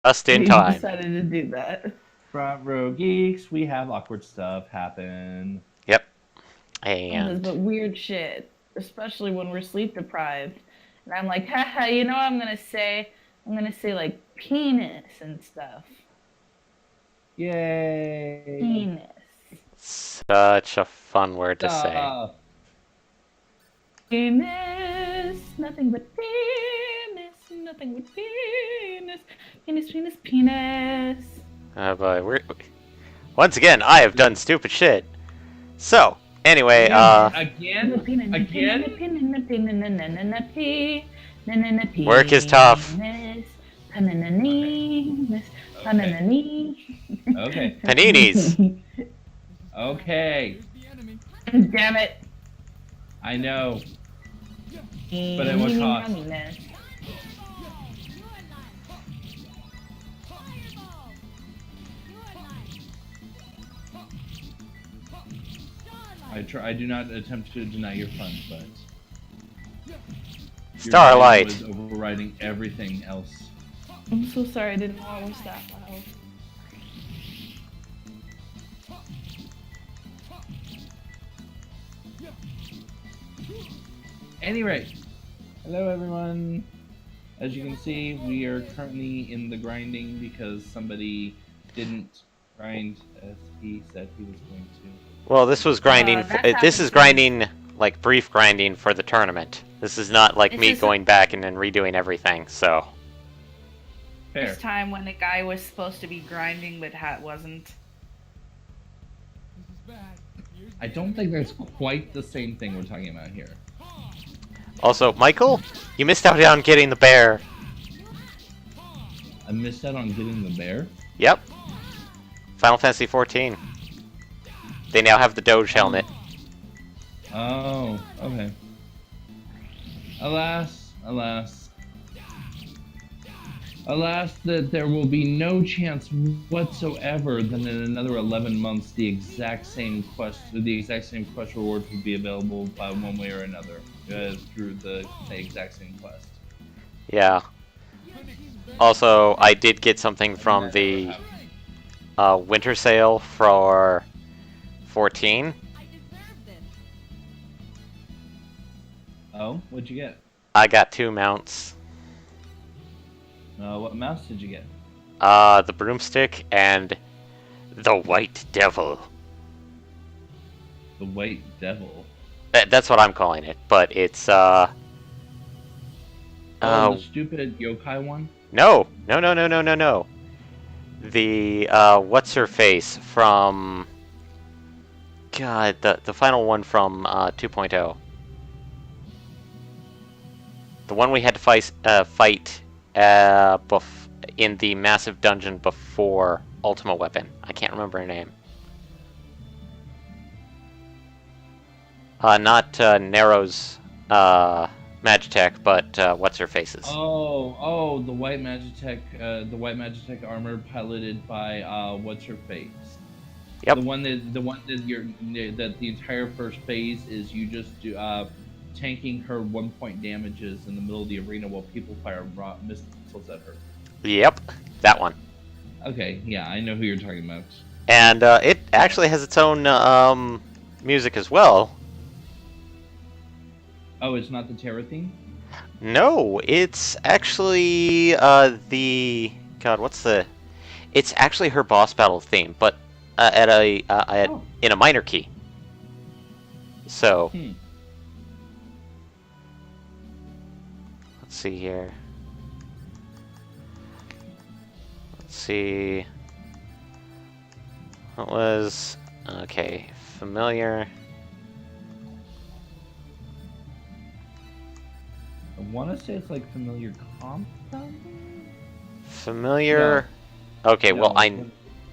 Just in We time. decided to do that. Front row geeks, we have awkward stuff happen. Yep. But And weird shit, especially when we're sleep deprived. And I'm like, haha, you know what I'm gonna say? I'm gonna say like penis and stuff. Yay! Penis. such a fun word to say. Stuff. Penis. Nothing but penis. Nothing but penis. Penis, penis, penis. But once again, I have done stupid shit. So, anyway, Again? work is tough. Okay. Paninis. Okay. Damn it. I know. But at what cost? I do not attempt to deny your fun, but Starlight. your was overriding everything else. I'm so sorry, I didn't know I was that loud. Any rate, hello everyone. As you can see, we are currently in the grinding because somebody didn't grind as he said he was going to. Well, this was grinding. This is grinding, like brief grinding for the tournament. This is not like me going back and then redoing everything. So. Fair. This time when a guy was supposed to be grinding but wasn't. I don't think that's quite the same thing we're talking about here. Also, Michael, you missed out on getting the bear. I missed out on getting the bear? Yep. Final Fantasy XIV. They now have the Doge helmet. Oh, okay. Alas, that there will be no chance whatsoever that in another 11 months the exact same quest rewards will be available by one way or another through the exact same quest. Yeah. Also, I did get something from the winter sale for 14. Oh, what'd you get? I got 2 mounts. What mouse did you get? The broomstick and the white devil. The white devil. That's what I'm calling it, but it's the stupid yokai one? No. The what's her face from God, the final one from 2.0. The one we had to fight in the massive dungeon before Ultimate Weapon. I can't remember her name. Not Narrow's Magitech, but what's her face's? Oh, the white Magitech armor piloted by what's her face? Yep. The one that the entire first phase is you just do tanking her 1-point damages in the middle of the arena while people fire missiles at her. Yep, that one. Okay, yeah, I know who you're talking about. And it actually has its own music as well. Oh, it's not the Terra theme? No, it's actually It's actually her boss battle theme, but in a minor key. So. Let's see here. Let's see. What was okay? Familiar. I want to say it's like familiar compound. Familiar. No. Okay, no, well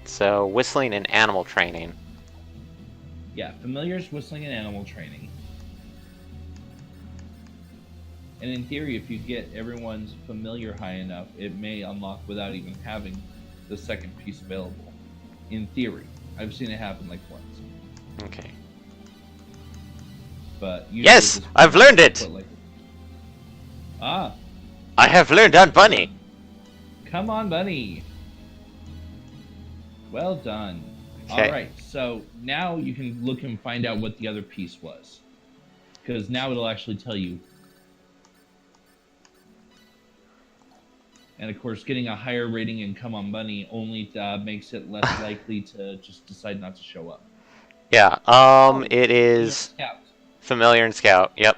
so whistling and animal training. Yeah, familiar's whistling and animal training. And in theory, if you get everyone's familiar high enough, it may unlock without even having the second piece available. In theory. I've seen it happen like once. Okay. But yes! I've learned it! I have learned on Bunny! Come on, bunny. Well done. Okay. All right, so now you can look and find out what the other piece was. Because now it'll actually tell you. And of course, getting a higher rating in Come On Bunny only makes it less likely to just decide not to show up. Yeah, it is familiar and scout, yep.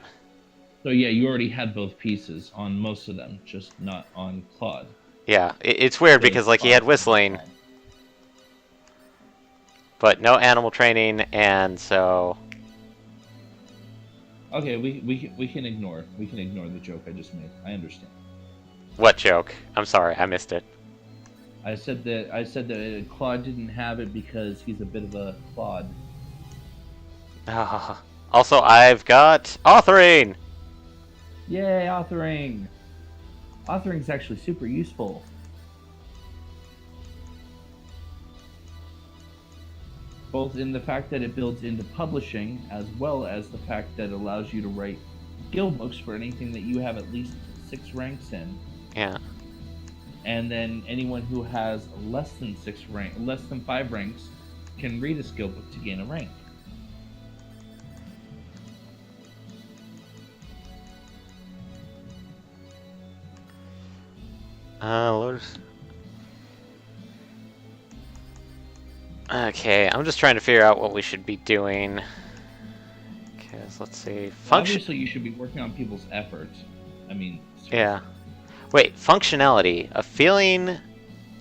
So yeah, you already had both pieces on most of them, just not on Claude. Yeah, it's weird because, like, he had whistling, but no animal training, and so... Okay, we can ignore the joke I just made. I understand. What joke? I'm sorry, I missed it. I said that Claude didn't have it because he's a bit of a Claude. Also, I've got authoring! Yay, authoring! Authoring's actually super useful. Both in the fact that it builds into publishing, as well as the fact that it allows you to write skill books for anything that you have at least 6 ranks in. Yeah. And then anyone who has less than 5 ranks can read a skill book to gain a rank. Lotus. Okay, I'm just trying to figure out what we should be doing. Okay, let's see. Obviously, you should be working on people's efforts. I mean, seriously. Yeah. Wait, functionality. A feeling,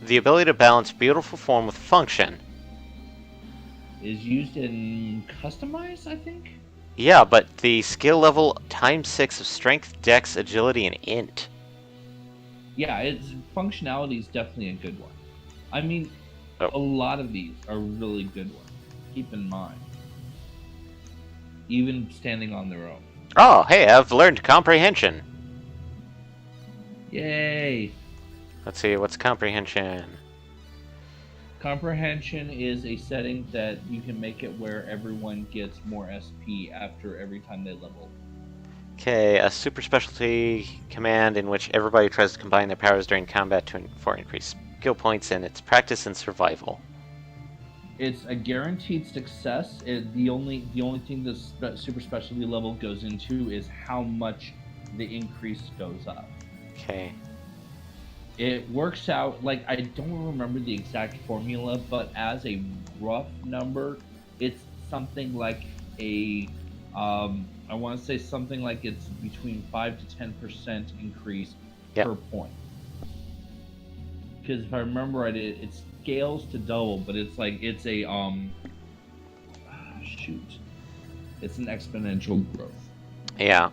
the ability to balance beautiful form with function. Is used in Customize, I think? Yeah, but the skill level ×6 of strength, dex, agility, and int. Yeah, functionality is definitely a good one. I mean, a lot of these are really good ones. Keep in mind. Even standing on their own. Oh, hey, I've learned comprehension. Yay! Let's see, what's comprehension? Comprehension is a setting that you can make it where everyone gets more SP after every time they level. Okay, a super specialty command in which everybody tries to combine their powers during combat for increased skill points, and it's practice and survival. It's a guaranteed success. The only thing this super specialty level goes into is how much the increase goes up. Okay. It works out, like, I don't remember the exact formula, but as a rough number, it's something like I want to say something like it's between 5 to 10% increase per point. Because if I remember right, it scales to double, but it's like, it's a, it's an exponential growth. Yeah.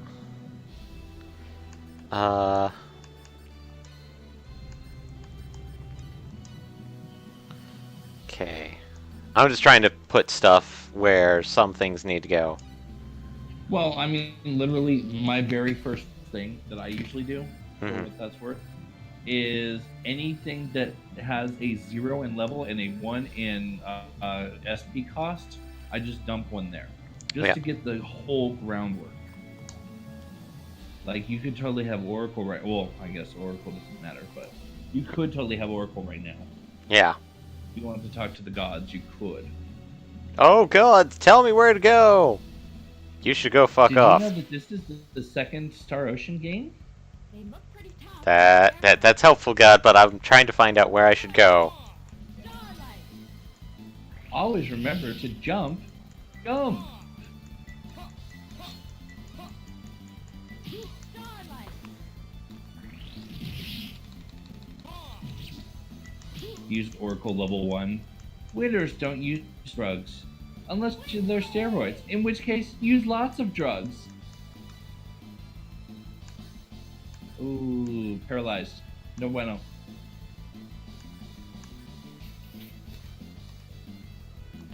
Okay. I'm just trying to put stuff where some things need to go. Well, I mean, literally, my very first thing that I usually do, for what that's worth, is anything that has a 0 in level and a 1 in SP cost, I just dump one there. Just to get the whole groundwork. Like, you could totally have Oracle right... Well, I guess Oracle doesn't matter, but you could totally have Oracle right now. Yeah. If you wanted to talk to the gods, you could. Oh, gods, tell me where to go! You should go fuck off. Did you know that this is the second Star Ocean game? That's helpful, God, but I'm trying to find out where I should go. Always remember to jump. Used Oracle level 1. Winners don't use drugs. Unless they're steroids, in which case, use lots of drugs. Ooh, paralyzed. No bueno.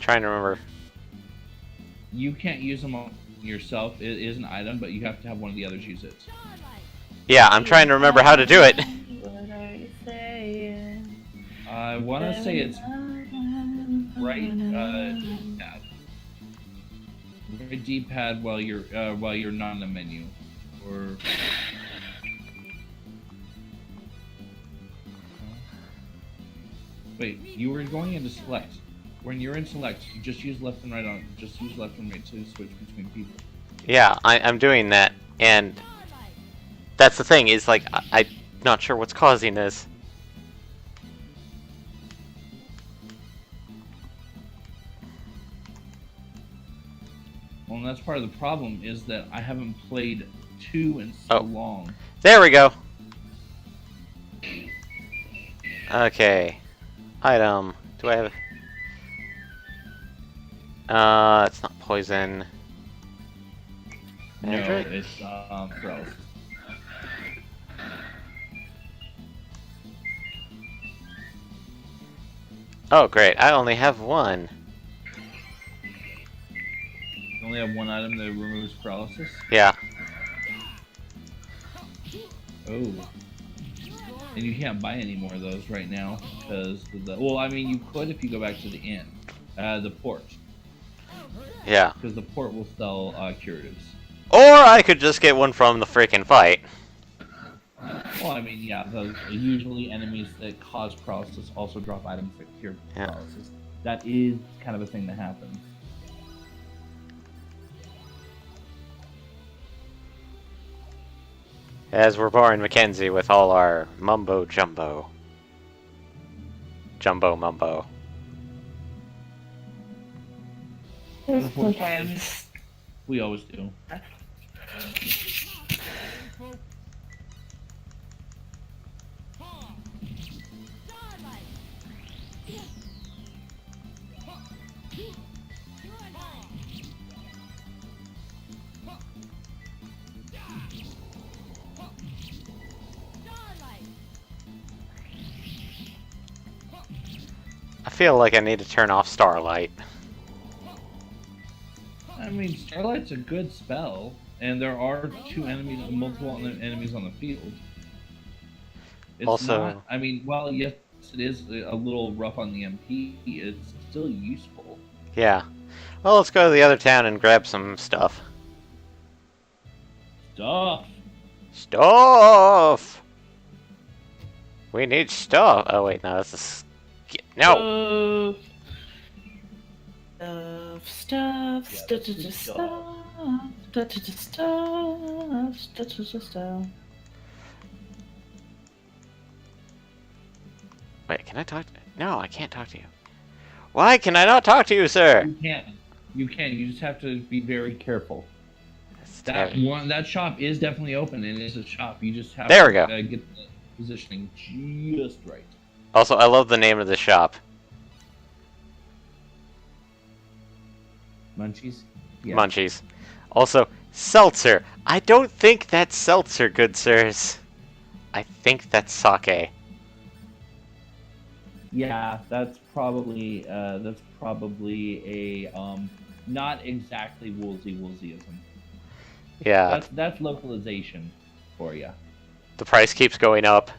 Trying to remember. You can't use them on yourself. It is an item, but you have to have one of the others use it. Yeah, I'm trying to remember how to do it. What are you saying? I want to say it's right D-pad. Right D-pad while you're not in the menu, or Wait, you were going into select. When you're in select, you just use left and right on. Just use left and right to switch between people. Yeah, I'm doing that, and that's the thing, is like, I'm not sure what's causing this. Well, and that's part of the problem is that I haven't played 2 in so long. There we go! Okay. Item. Do I have... it's not poison. No, Magic? it's paralysis. Oh, great. I only have one. You only have one item that removes paralysis? Yeah. Oh. And you can't buy any more of those right now because well, I mean, you could if you go back to the inn, the port, Yeah. because the port will sell curatives. Or I could just get one from the freaking fight. Well, I mean, yeah, usually enemies that cause paralysis also drop items that cure paralysis. That is kind of a thing that happens. As we're boring Mackenzie with all our mumbo jumbo. Jumbo mumbo. Sometimes. We always do. I feel like I need to turn off Starlight. I mean, Starlight's a good spell, and there are multiple enemies on the field. It's Also- not, I mean, while yes, it is a little rough on the MP, it's still useful. Yeah. Well, let's go to the other town and grab some stuff. Stuff. Stuff! We need stuff! Oh wait, no, that's a... No! Stuff. Wait, can I talk to... No, I can't talk to you. Why can I not talk to you, sir? You can. You can. You just have to be very careful. That's That terrible. that shop is definitely open, and it's a shop. You just have There to we go. Get the positioning just right. Also, I love the name of the shop. Munchies? Yeah. Munchies. Also, seltzer. I don't think that's seltzer, good sirs. I think that's sake. Yeah, that's probably a not exactly woolsyism. Yeah, That's localization for you. the price keeps going up.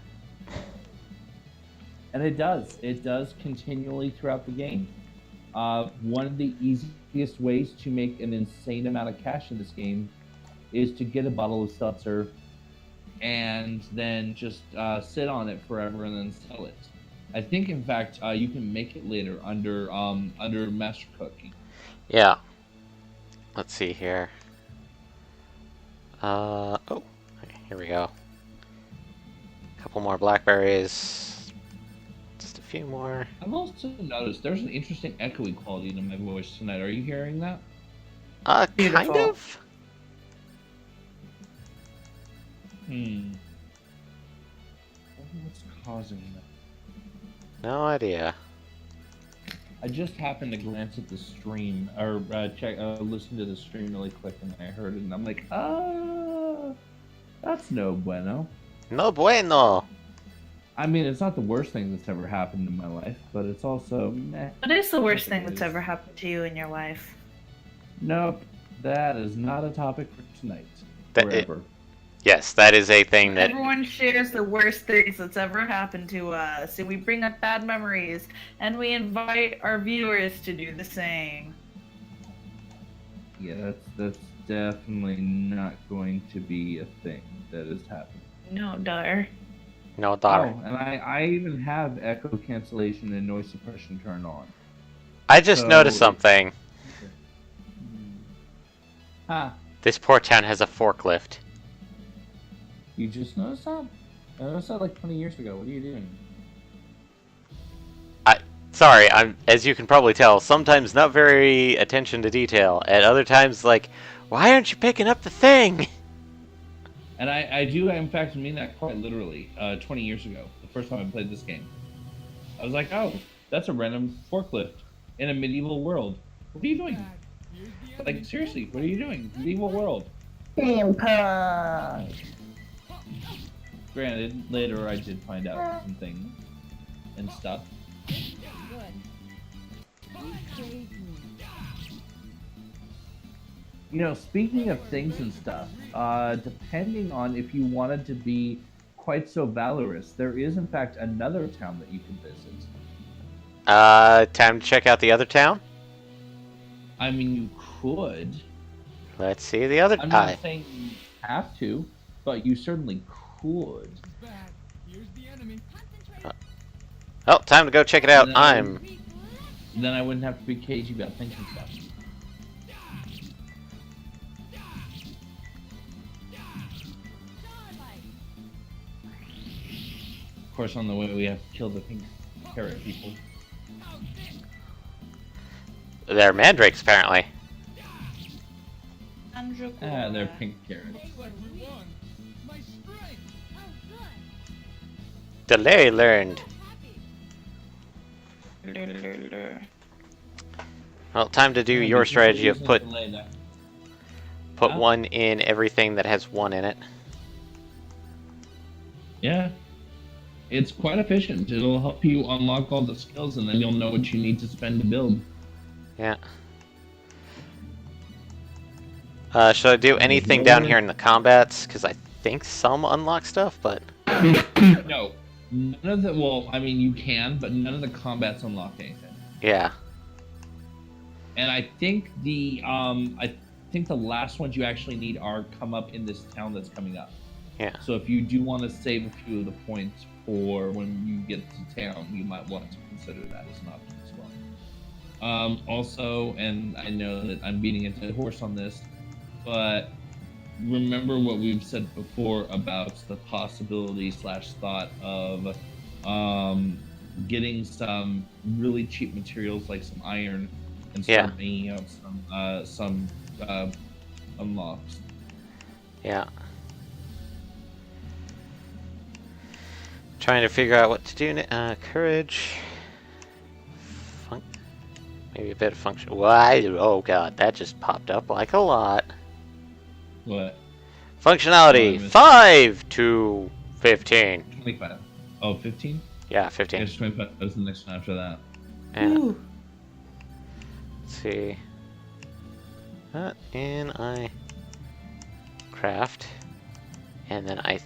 And it does continually throughout the game. One of the easiest ways to make an insane amount of cash in this game is to get a bottle of seltzer and then just sit on it forever and then sell it. I think, in fact, you can make it later under Master Cooking. Yeah. Let's see here. Oh, here we go. Couple more blackberries. Just a few more. I've also noticed there's an interesting echoey quality to my voice tonight. Are you hearing that? Kind Beautiful. of? What's causing that? No idea. I just happened to glance at the stream, or listen to the stream really quick, and I heard it, and I'm like, that's no bueno. No bueno! I mean, it's not the worst thing that's ever happened in my life, but it's also meh. What is the worst I thing think it that's is. ever happened to you in your life? Nope, that is not a topic for tonight. That- Forever. Yes, that is a thing that... Everyone shares the worst things that's ever happened to us, and we bring up bad memories, and we invite our viewers to do the same. Yeah, that's definitely not going to be a thing that is happening. No, Dar. No daughter. Oh, and I even have echo cancellation and noise suppression turned on. I just So noticed something. Ah, This poor town has a forklift. you just noticed that? I noticed that like 20 years ago. What are you doing? Sorry, I'm, as you can probably tell, sometimes not very attention to detail. At other times, like, why aren't you picking up the thing? And I do, in fact, mean that quite literally. 20 years ago, the first time I played this game, I was like, oh, that's a random forklift in a medieval world. What are you doing? Like, seriously, what are you doing? Medieval world. Ping-pong. Granted, later I did find out some things and stuff. You know, speaking of things and stuff, depending on if you wanted to be quite so valorous, there is in fact another town that you can visit. Time to check out the other town? I mean, you could. Let's see the other I'm not saying you have to, but you certainly could. Oh, time to go check it out. Then I wouldn't have to be cagey about thinking stuff. Of course, on the way we have to kill the pink carrot people. They're mandrakes, apparently. Ah, they're pink carrots. Delay learned. Well, time to do your strategy of put one in everything that has one in it. Yeah. It's quite efficient. It'll help you unlock all the skills, and then you'll know what you need to spend to build. Yeah. Should I do anything down here in the combats? Because I think some unlock stuff, but... No. None of the... Well, I mean, you can, but none of the combats unlock anything. Yeah. And I think the last ones you actually need are come up in this town that's coming up. Yeah. So if you do want to save a few of the points for when you get to town, you might want to consider that as an option as well. Also, and I know that I'm beating a dead horse on this, but remember what we've said before about the possibility / thought of getting some really cheap materials like some iron and start making out some unlocks. Yeah. Trying to figure out what to do. Courage. Maybe a bit of function. Why? Oh god, that just popped up like a lot. What? Functionality 5 to 15. 25. Oh, 15? Yeah, 15. It's 25. That's the next one after that. Yeah. Let's see. And I craft. And then I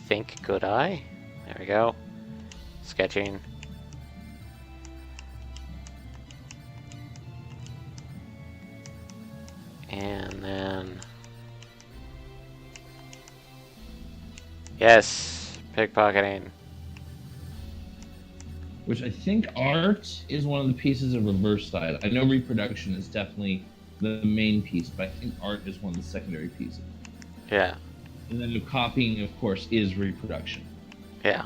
think good eye. There we go. Sketching. And then... Yes! Pickpocketing. Which I think art is one of the pieces of reverse side. I know reproduction is definitely the main piece, but I think art is one of the secondary pieces. Yeah. And then the copying, of course, is reproduction. Yeah.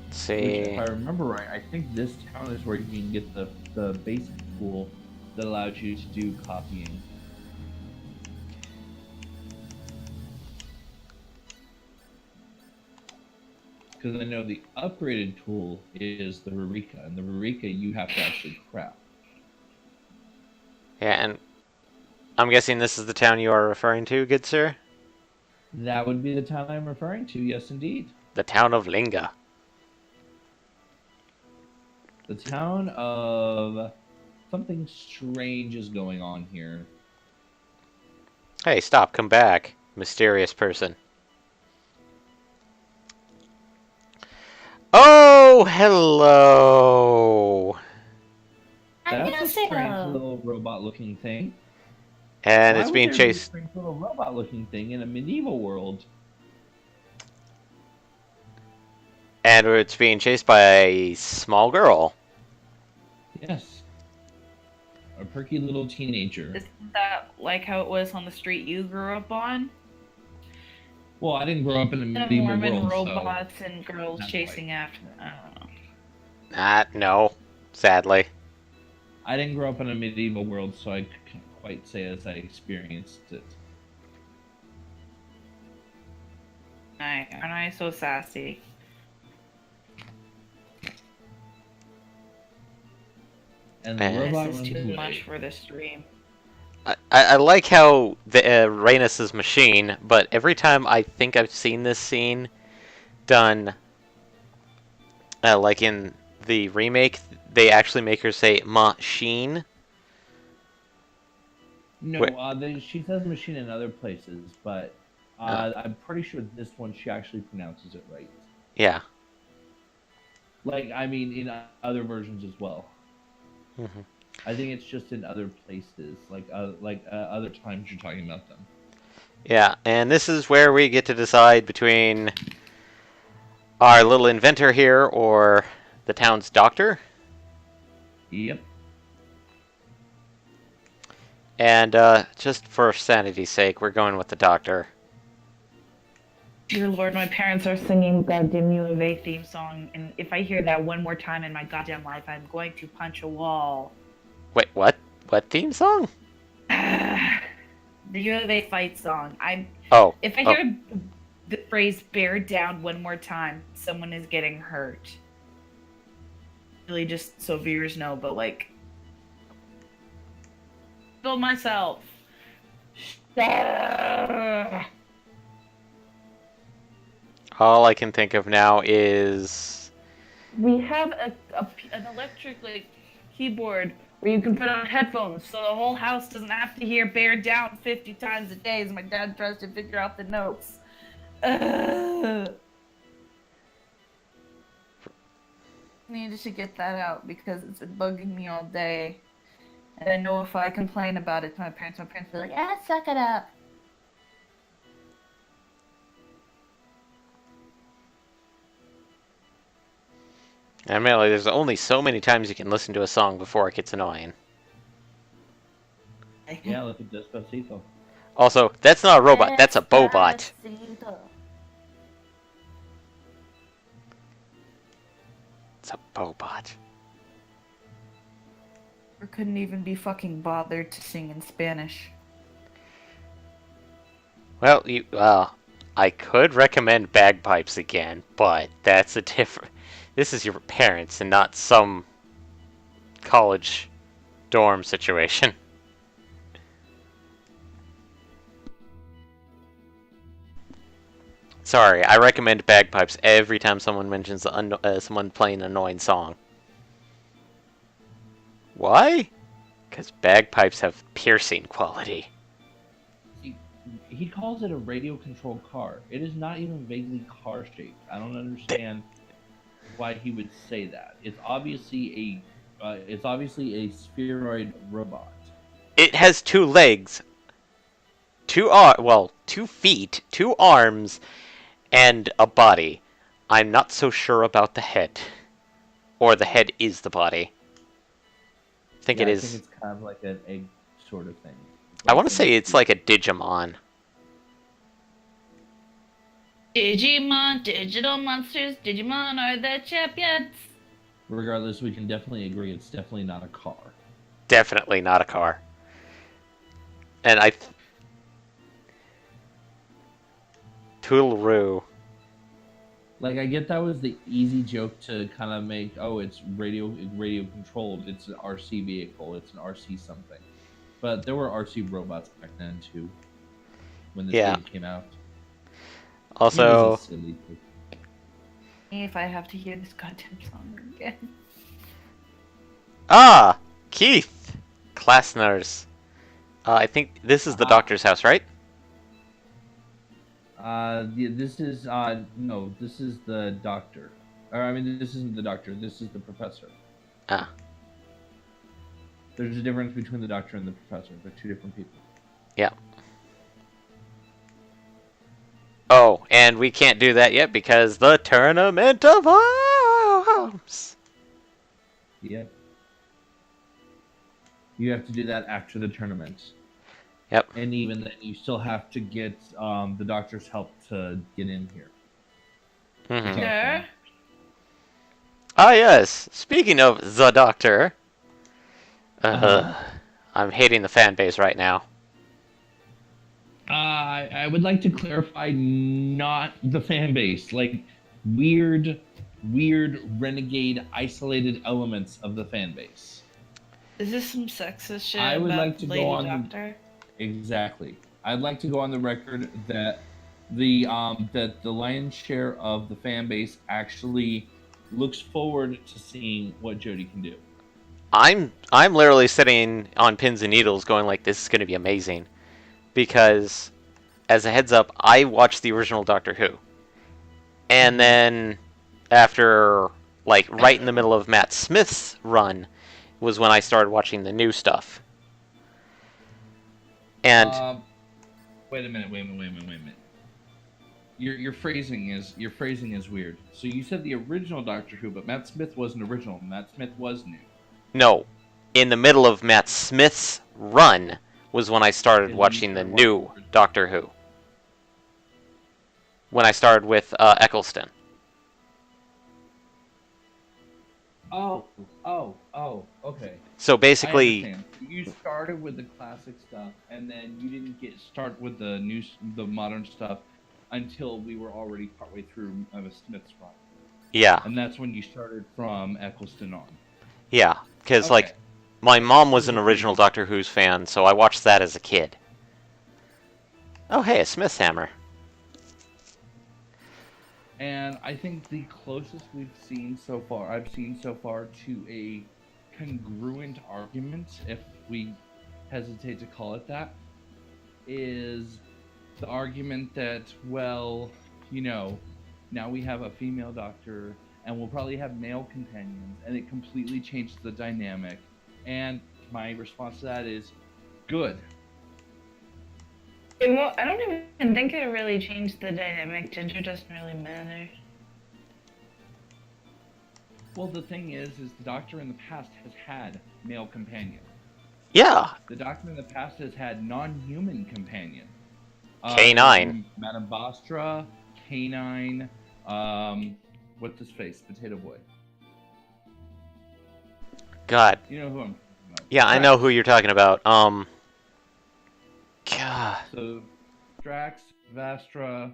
Let's see. Which, if I remember right, I think this town is where you can get the basic tool that allows you to do copying. Because I know the upgraded tool is the Rurika, and the Rurika you have to actually craft. Yeah, and I'm guessing this is the town you are referring to, good sir? That would be the town I'm referring to, yes indeed. The town of Linga. The town of... Something strange is going on here. Hey, stop, come back, mysterious person. Oh, hello! That's a strange little robot-looking thing. And Why it's would being there be a chased. strange little robot-looking thing in a medieval world? And it's being chased by a small girl. Yes. A perky little teenager. Isn't that like how it was on the street you grew up on? Well, I didn't grow up in a The medieval Mormon world, robots and girls not chasing after them. I don't know. No, sadly. I didn't grow up in a medieval world, so I can't quite say as I experienced it. Aren't I so sassy? And the Man. robot This is runs too away. much for the stream. I like how the Rhaenys' machine, but every time I think I've seen this scene done, like in the remake, they actually make her say machine. No, she says machine in other places, but I'm pretty sure this one she actually pronounces it right. Yeah. Like, I mean, in other versions as well. Mm-hmm. I think it's just in other places, like other times you're talking about them. Yeah, and this is where we get to decide between our little inventor here or the town's doctor. Yep. And just for sanity's sake, we're going with the doctor. Dear Lord, my parents are singing goddamn U of A theme song, and if I hear that one more time in my goddamn life, I'm going to punch a wall. Wait, what? What theme song? The U of A fight song. Oh. If I hear the phrase "bear down" one more time, someone is getting hurt. Really, just so viewers know, but like, kill myself. All I can think of now is... We have an electric like keyboard where you can put on headphones. So the whole house doesn't have to hear "bear down" 50 times a day as my dad tries to figure out the notes. Needed to get that out because it's been bugging me all day. And I know if I complain about it to my parents will be like, suck it up. Admittedly, there's only so many times you can listen to a song before it gets annoying. Yeah, look at Despacito. Also, that's not a robot, that's a bobot. It's a bobot. Or couldn't even be fucking bothered to sing in Spanish. Well, I could recommend Bagpipes again, but that's a different... This is your parents and not some college dorm situation. Sorry, I recommend Bagpipes every time someone mentions someone playing an annoying song. Why? Because Bagpipes have piercing quality. He calls it a radio-controlled car. It is not even vaguely car-shaped. I don't understand why he would say that. It's obviously a spheroid robot. It has 2 legs, 2 feet, 2 arms, and a body. I'm not so sure about the head. Or the head is the body. I think it is. I think it's kind of like an egg sort of thing. I want to say it's like a Digimon. Digimon, digital monsters, Digimon are the champions. Regardless, we can definitely agree it's definitely not a car. Definitely not a car. And Toodle-roo. Like, I get that was the easy joke to kind of make, oh, it's radio controlled, it's an RC vehicle, it's an RC something. But there were RC robots back then, too, when this game came out. Also... If I have to hear this goddamn song again. Ah! Keith! Class nurse. I think this is the doctor's house, right? This is, no, this is the doctor. Or, I mean, this isn't the doctor, this is the professor. Ah. There's a difference between the doctor and the professor. They're 2 different people. Yeah. Oh, and we can't do that yet because the Tournament of Arms. Yep. You have to do that after the tournament. Yep. And even then, you still have to get the doctor's help to get in here. Mm-hmm. Sure. Ah, yes. Speaking of the Doctor, Uh-huh. I'm hating the fan base right now. I would like to clarify, not the fan base, like weird renegade isolated elements of the fan base. Is this some sexist shit I would about like to go Lady on Doctor? Exactly. I'd like to go on the record that the lion's share of the fan base actually looks forward to seeing what Jodie can do. I'm literally sitting on pins and needles going like, this is going to be amazing. Because, as a heads up, I watched the original Doctor Who. And then, after, like, right in the middle of Matt Smith's run, was when I started watching the new stuff. And Wait a minute. Your phrasing is weird. So you said the original Doctor Who, but Matt Smith wasn't original. Matt Smith was new. no, in the middle of Matt Smith's run was when I started watching the new Doctor Who. When I started with Eccleston. Oh, okay. So I basically, understand. You started with the classic stuff, and then you didn't start with the modern stuff until we were already partway through Smith's run, yeah, and that's when you started from Eccleston on. yeah, because Okay. like my mom was an original Doctor Who's fan, so I watched that as a kid. Oh, hey, a Smith's hammer. And I think the closest I've seen so far to a congruent argument, if we hesitate to call it that, is the argument that, well, now we have a female doctor and we'll probably have male companions, and it completely changes the dynamic. And my response to that is, good. Well, I don't even think it really changed the dynamic. Gender doesn't really matter. Well, the thing is the Doctor in the past has had male companions. Yeah, The Doctor in the past has had non-human companion. K9. Madame Bastra, K9, what's his face? Potato Boy. God. You know who I'm talking about. Yeah, I Drax. know who you're talking about. God. So, Drax, Vastra,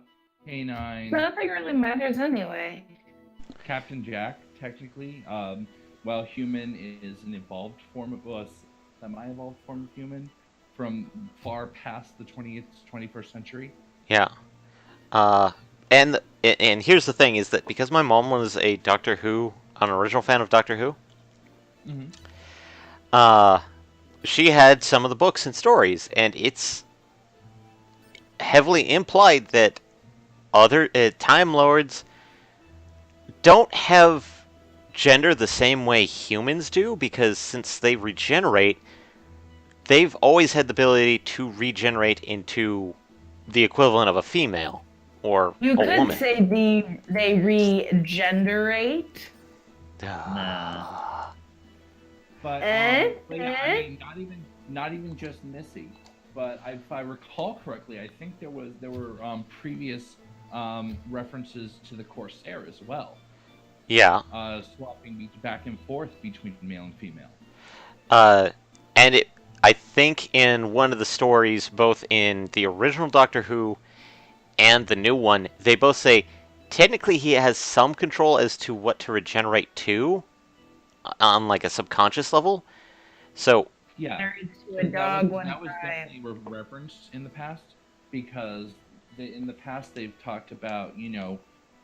K9, Nothing really matters anyway. Captain Jack, technically. While human is an evolved form of semi-evolved form of human from far past the 21st century. Yeah. And here's the thing, is that because my mom was a Doctor Who, an original fan of Doctor Who, she had some of the books and stories, and it's heavily implied that other Time Lords don't have gender the same way humans do, because since they regenerate, they've always had the ability to regenerate into the equivalent of a female or You a could woman. say they regenerate. But, Eh? but yeah, I mean, not even just Missy, but if I recall correctly, I think there were previous references to the Corsair as well. Yeah. Swapping back and forth between male and female. And I think in one of the stories, both in the original Doctor Who and the new one, they both say technically he has some control as to what to regenerate to on like a subconscious level. So Yeah, Married to a dog one that was time. definitely referenced in the past, because in the past they've talked about,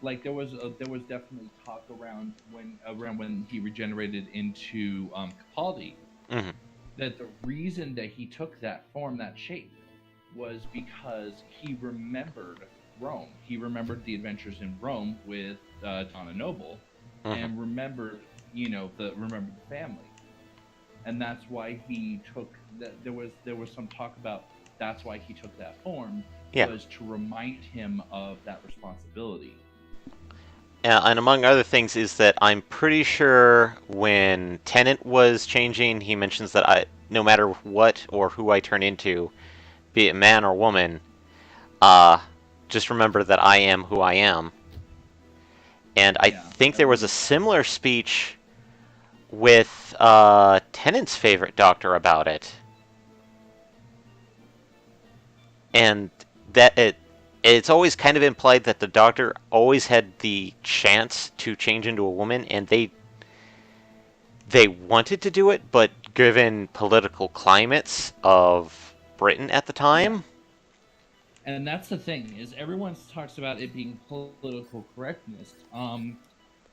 like there was definitely talk around when he regenerated into Capaldi, mhm. that the reason that he took that form, that shape, was because he remembered Rome. He remembered the adventures in Rome with Donna Noble, and remembered the family. And that's why he took that. There was some talk about that's why he took that form, Yeah. was to remind him of that responsibility. And among other things is that I'm pretty sure when Tennant was changing, he mentions that no matter what or who I turn into, be it man or woman, just remember that I am who I am. And I think there was a similar speech with Tennant's favorite doctor about it. And that it's always kind of implied that the doctor always had the chance to change into a woman, and they wanted to do it, but given political climates of Britain at the time. And that's the thing, is everyone talks about it being political correctness.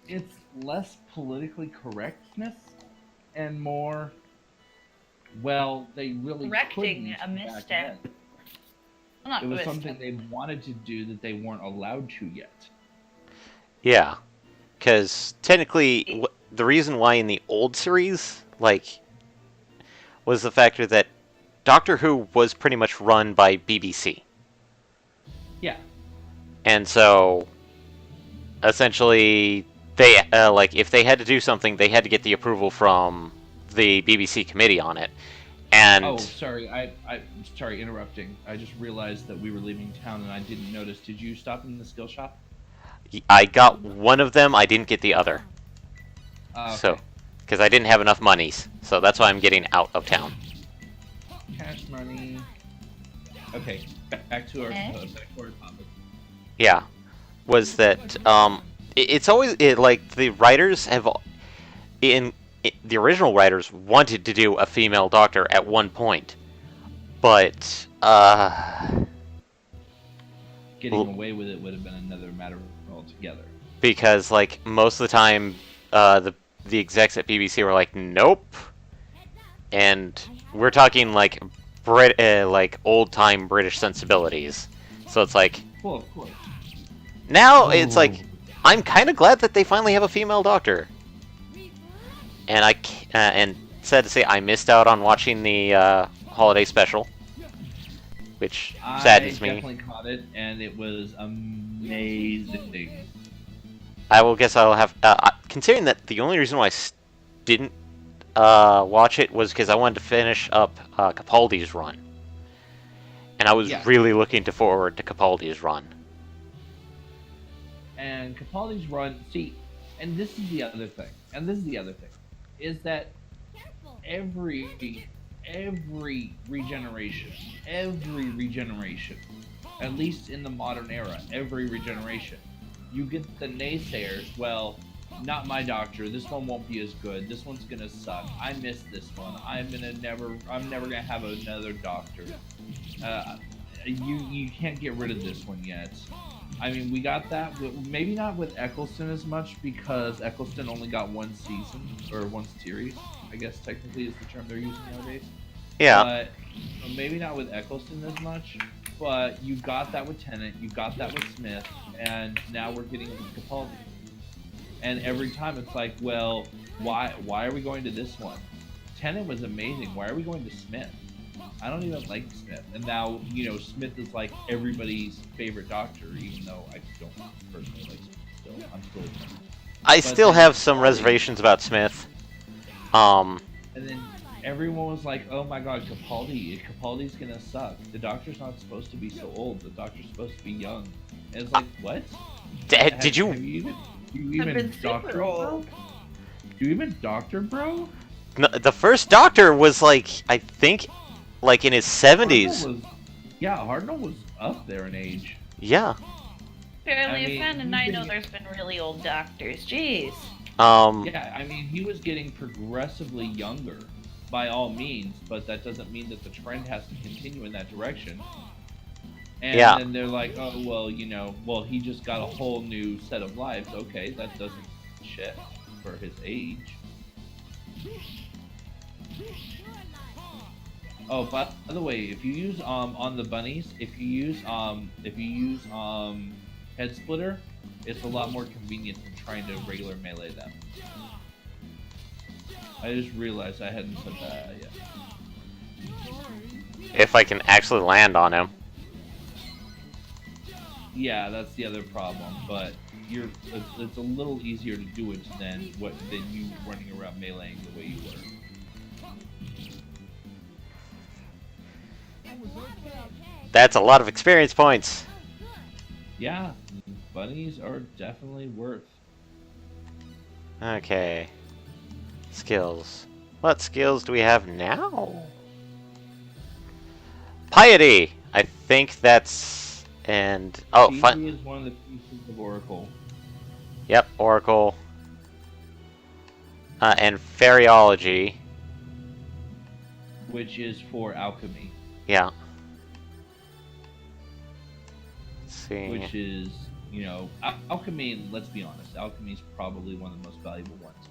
It's less politically correctness and more, well, they really Correcting couldn't a back misstep. then. Well, not It was a something misstep. they wanted to do that they weren't allowed to yet. Yeah, because technically, the reason why in the old series, like, was the factor that Doctor Who was pretty much run by BBC. Yeah. And so, essentially, they like if they had to do something, they had to get the approval from the BBC committee on it. And Oh, sorry, I sorry, interrupting. I just realized that we were leaving town and I didn't notice. Did you stop in the skill shop? I got one of them. I didn't get the other. Okay. So, because I didn't have enough monies, so that's why I'm getting out of town. Cash money. Okay, back to our topic. Yeah, was that it's always like the writers have the original writers wanted to do a female doctor at one point, but getting away with it would have been another matter altogether. Because like most of the time, the execs at BBC were like, nope, and we're talking like like old time British sensibilities. So it's like, well, of course. Now it's like, I'm kind of glad that they finally have a female doctor. And and sad to say, I missed out on watching the holiday special, which saddens me. I definitely caught it, and it was amazing. I will guess I'll have, considering that the only reason why I didn't watch it was because I wanted to finish up Capaldi's run. And I was really looking forward to Capaldi's run. And Capaldi's run, see, and this is the other thing, is that every regeneration, at least in the modern era, every regeneration, you get the naysayers, well, not my doctor, this one won't be as good, this one's gonna suck, I missed this one, I'm never gonna have another doctor. You can't get rid of this one yet. I mean, we got that, maybe not with Eccleston as much, because Eccleston only got one season, or one series, I guess technically is the term they're using nowadays. Yeah. But maybe not with Eccleston as much, but you got that with Tennant, you got that with Smith, and now we're getting Capaldi. And every time it's like, well, why are we going to this one? Tennant was amazing, why are we going to Smith? I don't even like Smith. And now, Smith is like everybody's favorite doctor, even though I don't personally like Smith still. I still have some reservations about Smith. And then everyone was like, oh my god, Capaldi's gonna suck. The doctor's not supposed to be so old. The doctor's supposed to be young. And it's like, what? Did you... Do you even doctor, bro? Do you even doctor, bro? No, the first doctor was like, I think... like in his 70s. Hartnell was up there in age. Yeah. Apparently a fan, and I know there's been really old doctors. Jeez. Yeah, I mean, he was getting progressively younger, by all means, but that doesn't mean that the trend has to continue in that direction. And then they're like, oh, well, he just got a whole new set of lives. Okay, that doesn't shit for his age. Oh, by the way, if you use on the bunnies, if you use head splitter, it's a lot more convenient than trying to regular melee them. I just realized I hadn't said that yet. If I can actually land on him. Yeah, that's the other problem. But it's a little easier to do it than you running around meleeing the way you were. That's a lot of experience points. Yeah, bunnies are definitely worth. Okay. Skills. What skills do we have now? Piety! I think that's... And... Oh, fun. Piety is one of the pieces of Oracle. Yep, Oracle. And Fairyology. Which is for alchemy. Yeah. Let's see. Which is, alchemy, let's be honest, alchemy is probably one of the most valuable ones.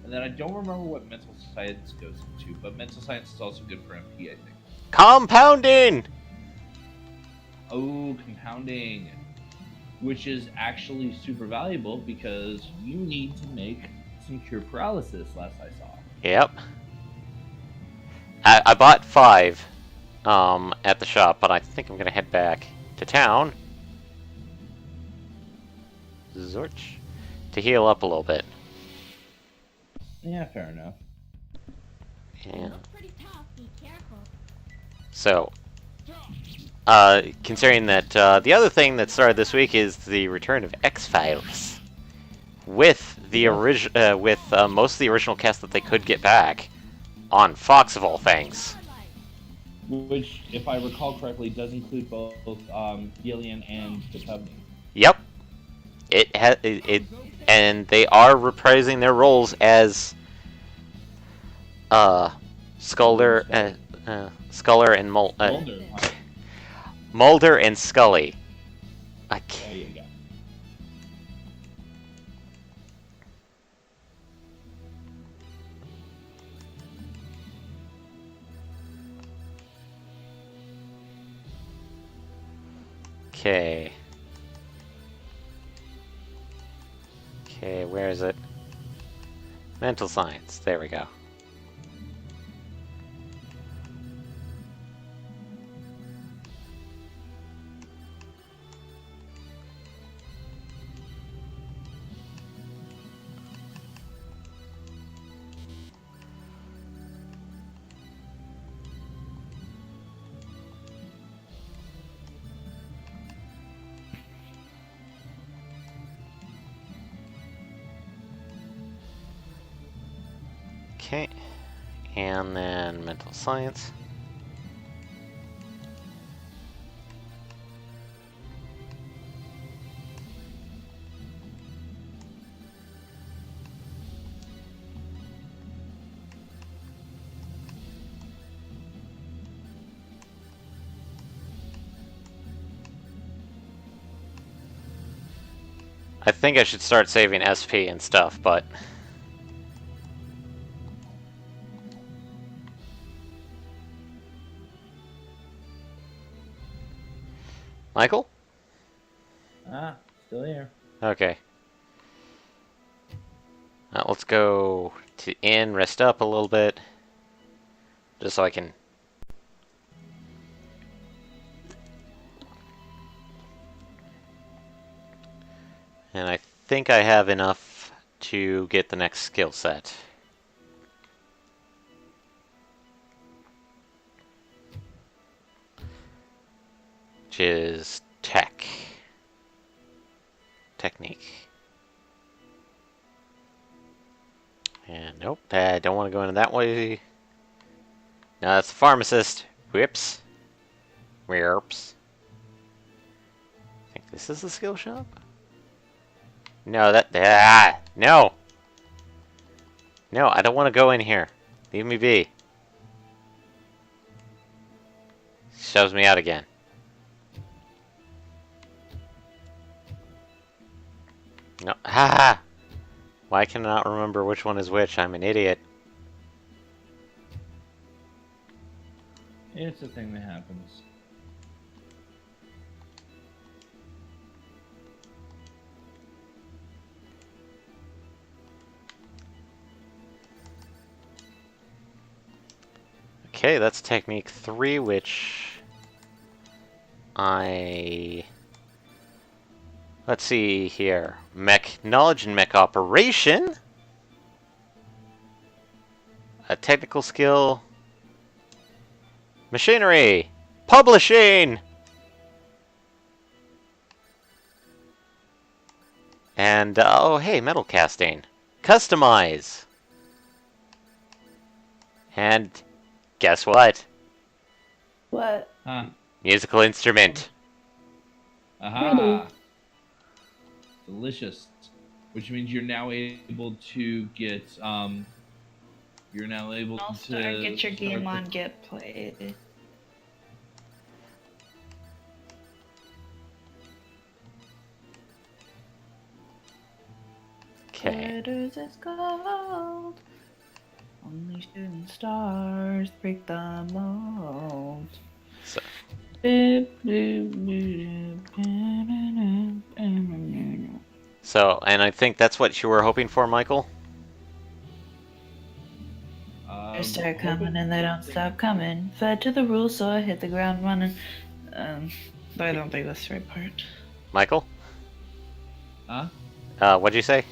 And then I don't remember what mental science goes into, but mental science is also good for MP, I think. Compounding! Oh, compounding. Which is actually super valuable because you need to make some cure paralysis, last I saw. Yep. I bought 5 at the shop, but I think I'm gonna head back to town. Zorch. To heal up a little bit. Yeah, fair enough. Yeah. Pretty tough, be careful. So, considering that the other thing that started this week is the return of X-Files, with the with most of the original cast that they could get back on Fox of all things. Which, if I recall correctly, does include both Gillian and Duchovny. Yep. And they are reprising their roles as Sculler and Mulder, huh? Mulder and Scully. I There can't. you go. Okay. Okay, where is it? Mental science. There we go. Okay, and then mental science. I think I should start saving SP and stuff, but... Michael? Still here. Okay. Let's go to inn, rest up a little bit. Just so I can... And I think I have enough to get the next skill set. Which is technique. And nope, I don't want to go into that way. No, that's the pharmacist. Whips. Whirps. I think this is the skill shop? No, no! No, I don't want to go in here. Leave me be. Shoves me out again. No, ha! Why can I not remember which one is which? I'm an idiot. It's a thing that happens. Okay, that's technique 3, which I Let's see here. Mech knowledge and mech operation. A technical skill. Machinery. Publishing. And, oh hey, metal casting. Customize. And guess what? What? Huh. Musical instrument. Aha. Delicious. Which means you're now able to get, you're now able I'll to... start, get your game start on, get played. Okay. Letters is gold. Only shooting stars break the mold. So, and I think that's what you were hoping for, Michael? They start coming and they don't stop coming. Fed to the rules, so I hit the ground running. But I don't think that's the right part. Michael? Huh? What'd you say?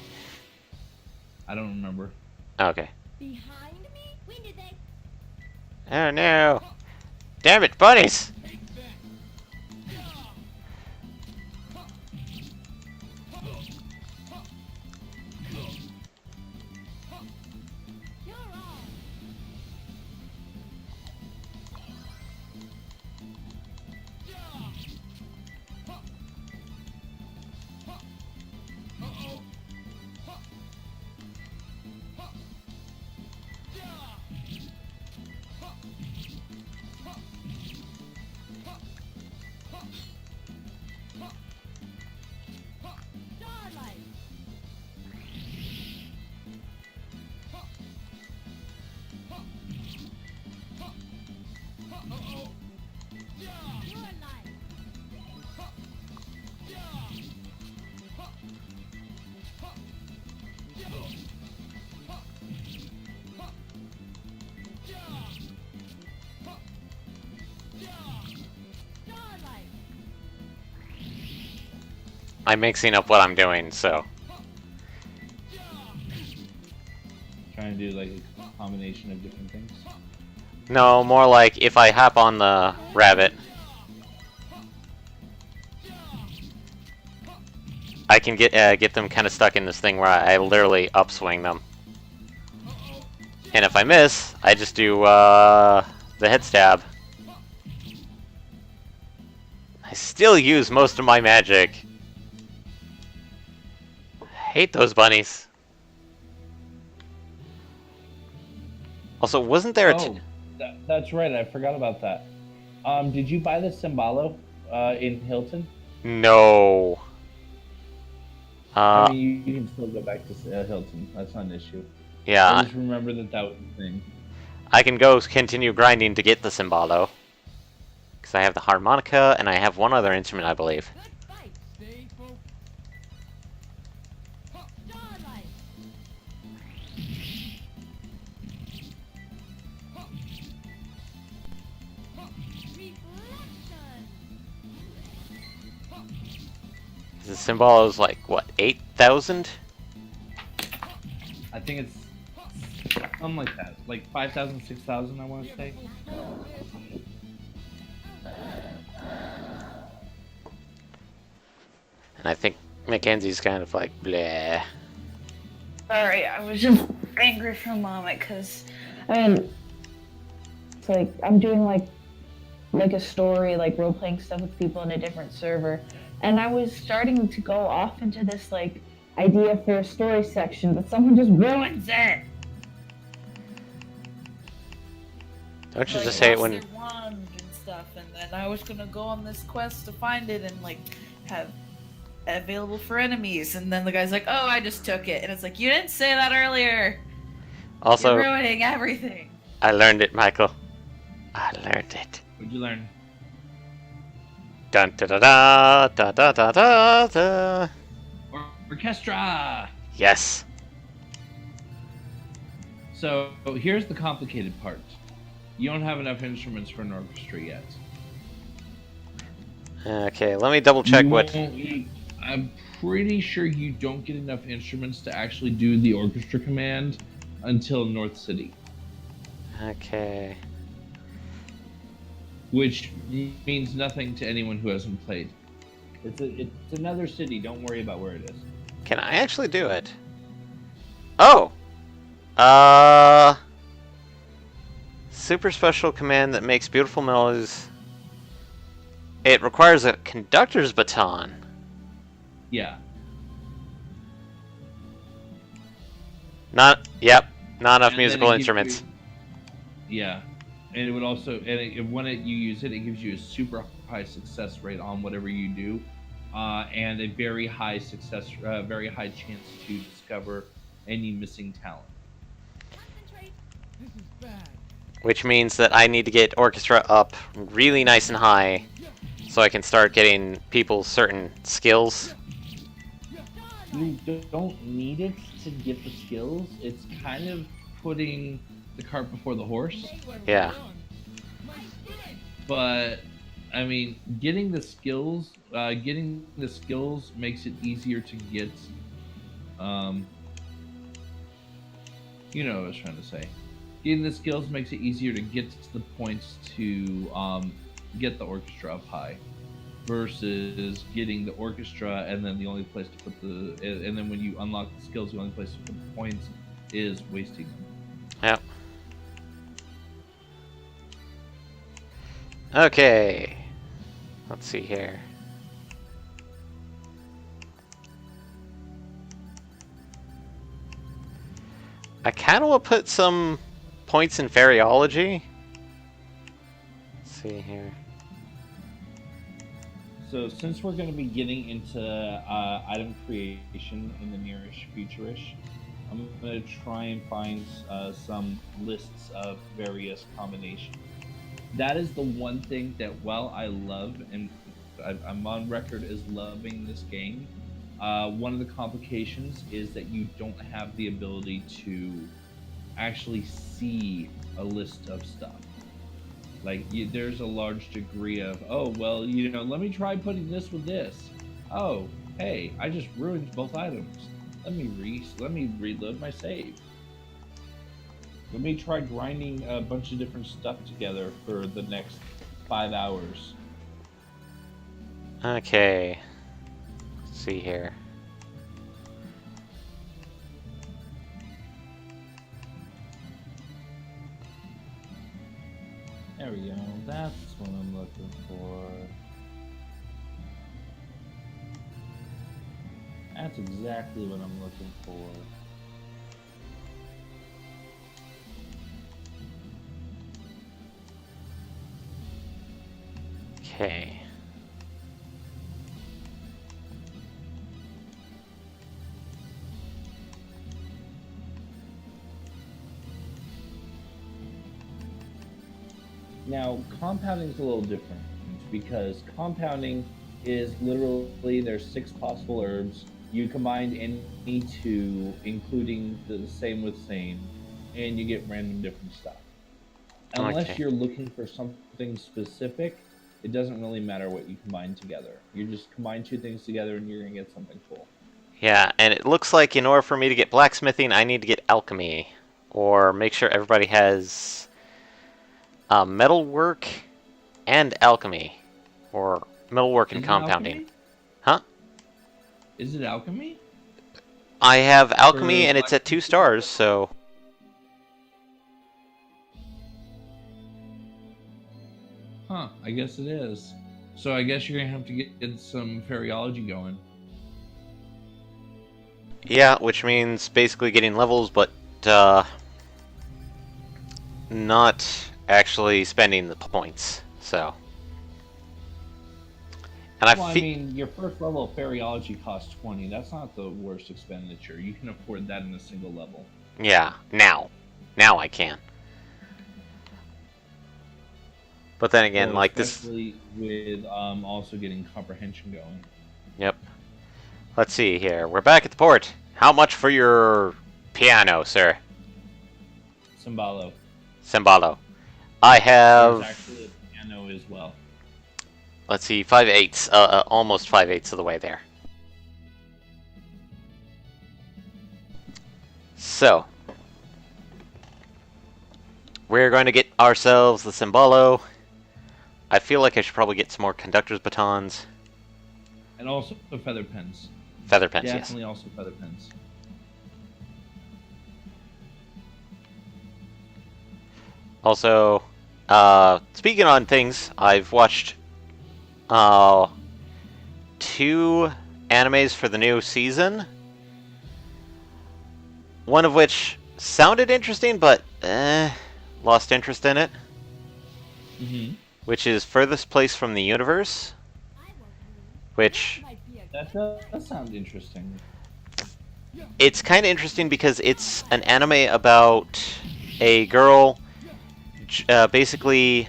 I don't remember. Okay. Behind me? When did they? Oh no! Damn it, bunnies! You're on. Starlight. Your life. Starlight. I'm mixing up what I'm doing, so. Trying to do like a combination of different things. No, more like if I hop on the rabbit, I can get them kind of stuck in this thing where I literally upswing them. And if I miss, I just do the head stab. I still use most of my magic. Hate those bunnies. Also, wasn't there a Oh, that's right. I forgot about that. Did you buy the Symbolo in Hilton? No. I mean, you can still go back to Hilton. That's not an issue. I Yeah, just remember that was the thing. I can go continue grinding to get the Symbolo. Because I have the harmonica, and I have one other instrument, I believe. Good fight. Stay focused. Starlight. Reflection. The Symbolo's like, what, 8,000? I think it's something like that. Like 5,000, 6,000, I want to say. And I think Mackenzie's kind of like, bleh. Sorry, I was just angry for a moment because, I mean, it's like I'm doing like a story, like role playing stuff with people in a different server, and I was starting to go off into this like idea for a story section, but someone just ruins it. Don't you Like, just hate lost when... their wand and stuff, and then I was gonna go on this quest to find it and like have available for enemies, and then the guy's like, "Oh, I just took it," and it's like, "You didn't say that earlier. Also, You're ruining everything." I learned it, Michael. I learned it. What'd you learn? Dun da da da da da da da da. Orchestra! Yes. So here's the complicated part. You don't have enough instruments for an orchestra yet. Okay, let me double check You what... won't- I'm pretty sure you don't get enough instruments to actually do the orchestra command until North City, Okay. which means nothing to anyone who hasn't played. It's another city. Don't worry about where it is. Can I actually do it? Oh! Uh... Super special command that makes beautiful melodies. It requires a conductor's baton. Yeah. Not enough And musical then it gives instruments. Yeah, and it would also, when you use it, it gives you a super high success rate on whatever you do, and a very high very high chance to discover any missing talent. Concentrate. This is bad. Which means that I need to get orchestra up really nice and high so I can start getting people certain skills. You don't need it to get the skills. It's kind of putting the cart before the horse. Yeah. But I mean, getting the skills makes it easier to get. You know what I was trying to say. Getting the skills makes it easier to get to the points to get the orchestra up high, versus getting the orchestra and then the only place to put and then when you unlock the skills, the only place to put the points is wasting them. Yep. Okay. Let's see here. I kind of want to put some points in Fairyology. Let's see here. So since we're going to be getting into item creation in the nearish futurish, I'm going to try and find some lists of various combinations. That is the one thing that, while I love, and I'm on record as loving this game, one of the complications is that you don't have the ability to actually see a list of stuff. Like, there's a large degree of, oh, well, let me try putting this with this. Oh, hey, I just ruined both items. Let me reload my save. Let me try grinding a bunch of different stuff together for the next 5 hours. Okay. Let's see here. There we go. That's what I'm looking for. That's exactly what I'm looking for. Okay. Now, compounding is a little different because compounding is literally there's 6 possible herbs. You combine any 2, including the same with same, and you get random different stuff. Unless you're looking for something specific, it doesn't really matter what you combine together. You just combine 2 things together and you're going to get something cool. Yeah, and it looks like in order for me to get blacksmithing, I need to get alchemy. Or make sure everybody has metalwork and alchemy. Or metalwork and compounding. Alchemy? Huh? Is it alchemy? I have alchemy and it's at 2 stars, so... Huh, I guess it is. So I guess you're going to have to get some Fairyology going. Yeah, which means basically getting levels, but not actually spending the points, so... And I mean, your first level of Fairyology costs 20. That's not the worst expenditure. You can afford that in a single level. Yeah, now. Now I can. But then again, So like this... especially with also getting Comprehension going. Yep. Let's see here. We're back at the port. How much for your piano, sir? Symbolo. Cymbalo. I have... There's actually a piano as well. Let's see, 5/8. Almost 5/8 of the way there. So, we're going to get ourselves the Symbolo. I feel like I should probably get some more conductor's batons. And also feather pens. Feather pens, Definitely also feather pens. Also, speaking on things, I've watched 2 animes for the new season. One of which sounded interesting, but lost interest in it. Mm-hmm. Which is Furthest Place from the Universe. Which, That does sound interesting. it's kind of interesting because it's an anime about a girl basically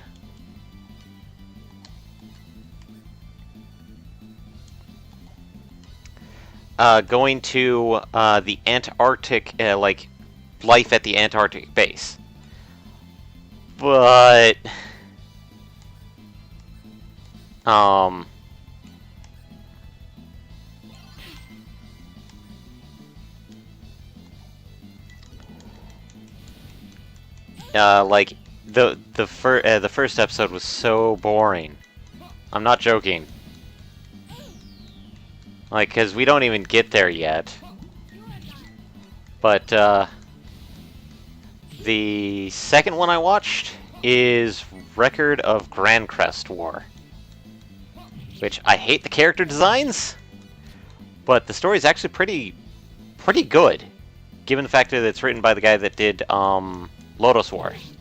going to the Antarctic, like life at the Antarctic base. But like the first episode was so boring. I'm not joking. Like, cause we don't even get there yet. But the second one I watched is Record of Grand Crest War, which I hate the character designs, but the story is actually pretty good, given the fact that it's written by the guy that did Lotus Wars.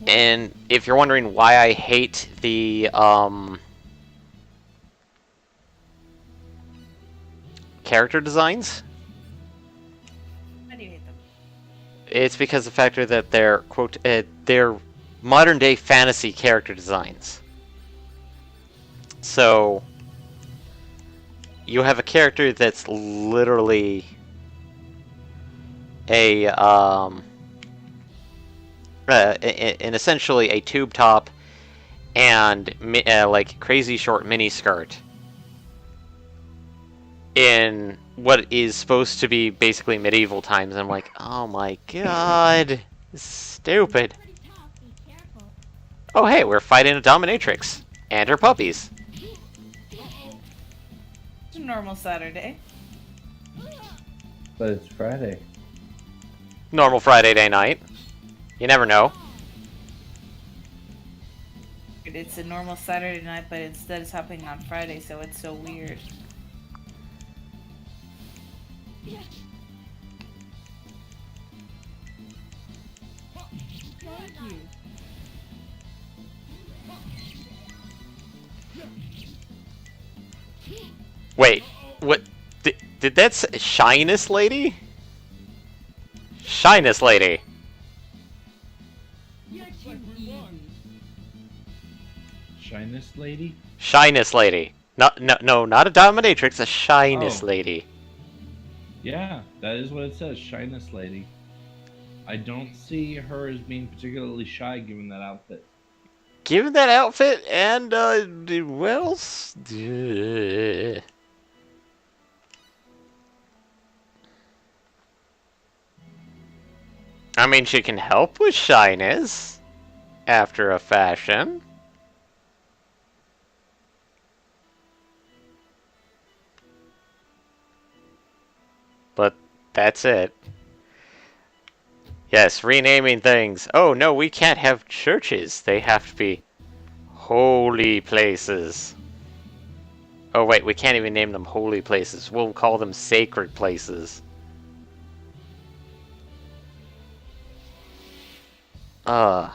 And if you're wondering why I hate the character designs, Why do you hate them? it's because of the factor that they're quote they're modern day fantasy character designs. So you have a character that's literally a in essentially a tube top and like crazy short mini skirt in what is supposed to be basically medieval times. I'm like, oh my god, this is stupid. Oh hey, we're fighting a dominatrix and her puppies. It's a normal Saturday. But it's Friday. Normal Friday day night. You never know. It's a normal Saturday night, but instead it's happening on Friday, so it's so weird. Wait, what? Did that say Shyness Lady? Shyness Lady. Shyness lady? Shyness Lady. No, not a dominatrix, a Shyness Oh. Lady. Yeah, that is what it says, shyness lady. I don't see her as being particularly shy given that outfit. Given that outfit and, well, I mean, she can help with shyness, after a fashion. But that's it. Yes, renaming things. Oh no, we can't have churches. They have to be holy places. Oh wait, we can't even name them holy places. We'll call them sacred places. I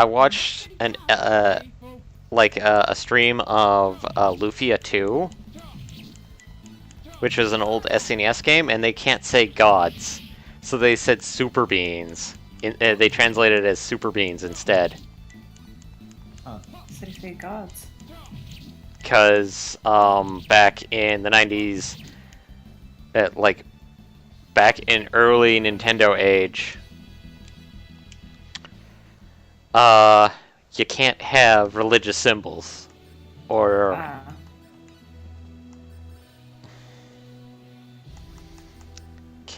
watched an a stream of Lufia 2, which was an old SNES game, and they can't say gods, so they said super beings. They translated it as super beings instead. So you say gods. Because back in the 90s, back in early Nintendo age, you can't have religious symbols or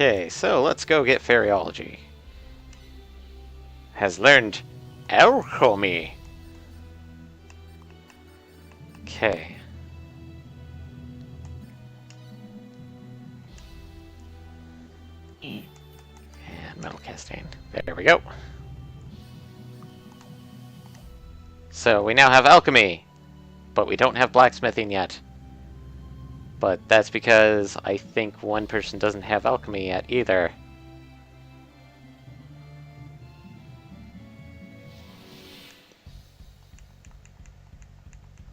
Okay, so let's go get Fairyology. Has learned alchemy. Okay. And metal casting. There we go. So we now have alchemy, but we don't have blacksmithing yet. But that's because I think one person doesn't have alchemy yet either.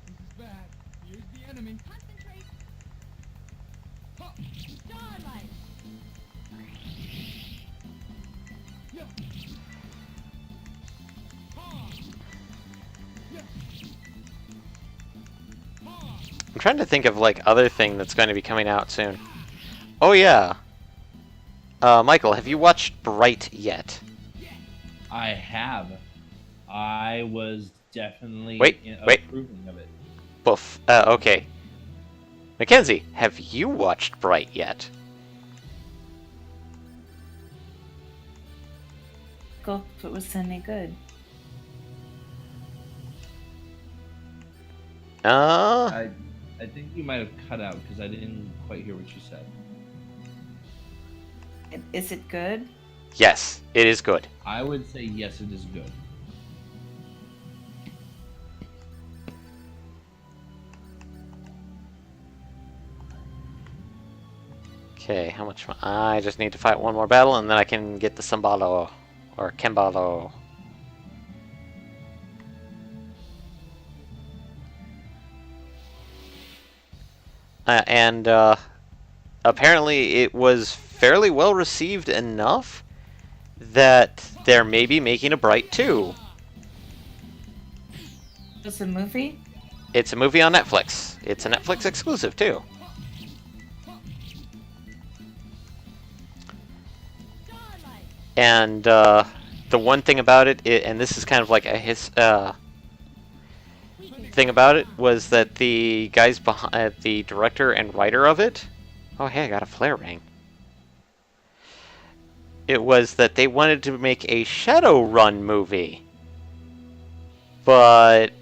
This is bad. Here's the enemy. Concentrate. Ha! Starlight. Yeah. Ha! Yeah. Ha! I'm trying to think of like other thing that's going to be coming out soon. Oh yeah. Michael, have you watched Bright yet? I have. I was definitely Wait. approving of it. Boof. Okay. Mackenzie, have you watched Bright yet? Go if it was any good. I think you might have cut out because I didn't quite hear what you said. Is it good? Yes, it is good. I would say yes, it is good. Okay, how much? I just need to fight one more battle, and then I can get the Sambalo or Kembalo. And apparently, it was fairly well received enough that they're maybe making a Bright 2. It's a movie? It's a movie on Netflix. It's a Netflix exclusive too. Starlight. And the one thing about it, and this is kind of like a thing about it, was that the guys behind, the director and writer of it, oh hey, I got a flare ring. It was that they wanted to make a Shadowrun movie, but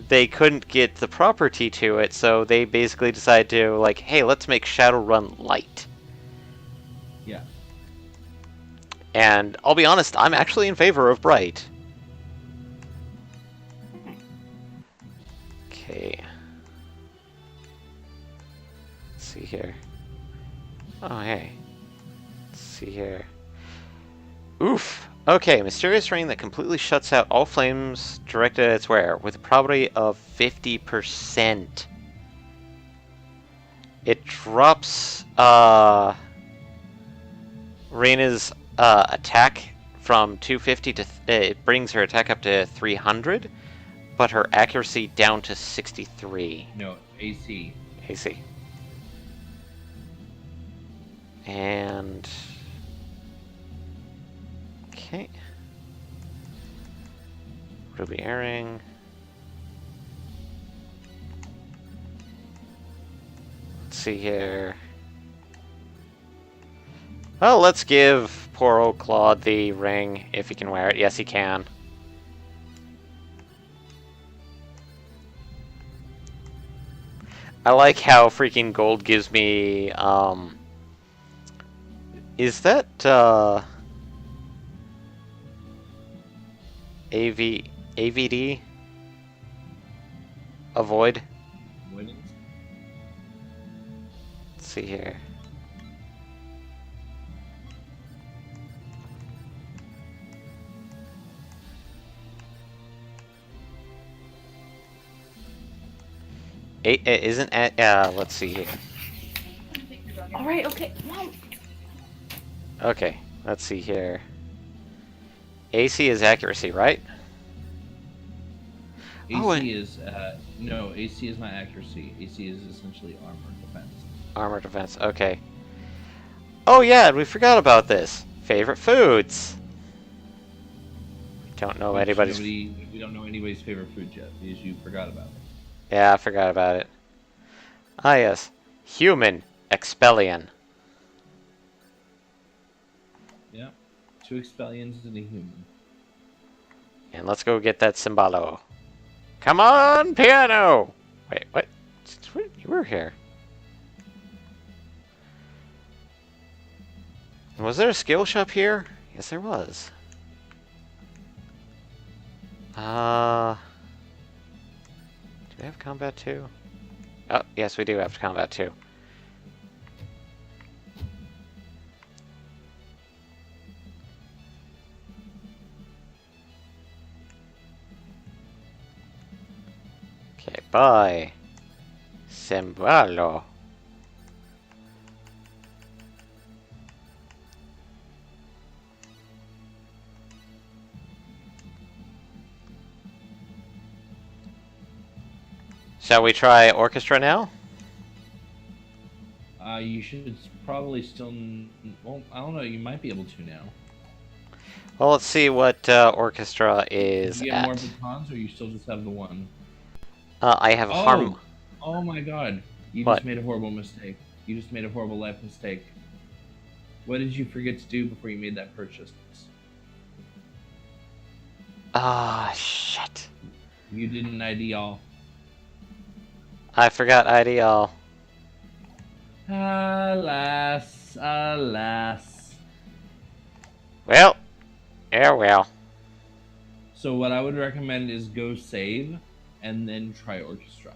they couldn't get the property to it, so they basically decided to, like, hey, let's make Shadowrun light. Yeah. And I'll be honest, I'm actually in favor of Bright. Okay. Let's see here. Oh, hey. Let's see here. Oof. Okay, mysterious ring that completely shuts out all flames directed at its wearer with a probability of 50%. It drops Reina's attack from 250 to it brings her attack up to 300, but her accuracy down to 63 No, AC. AC. And okay, ruby earring. Let's see here. Well, let's give poor old Claude the ring, if he can wear it. Yes, he can. I like how freaking gold gives me, is that, AVD? Avoid? Avoidance? Let's see here. Isn't let's see here. All right, okay, Mom. Okay, let's see here. AC is accuracy, right? AC Oh, is no, AC is not accuracy. AC is essentially armor defense. Armor defense, okay. Oh yeah, we forgot about this. Favorite foods. Don't know anybody's. We don't know anybody's favorite food yet because you forgot about it. Yeah, I forgot about it. Ah yes. Human Expellion. Yeah. 2 expellions and a human. And let's go get that cymbalo. Come on, piano! Wait, what? You were here. Was there a skill shop here? Yes, there was. Do we have combat too? Oh, yes, we do have combat too. Okay, bye. Sembalo. Shall we try orchestra now? You should probably still. Well, I don't know. You might be able to now. Well, let's see what orchestra is Do you get at. more batons, or you still just have the one? I have harm. Oh my God! You What? just made a horrible mistake. You just made a horrible life mistake. What did you forget to do before you made that purchase? Ah, shit. You didn't ID all. I forgot IDL. Alas, alas. Well, yeah, well. So what I would recommend is go save, and then try orchestra.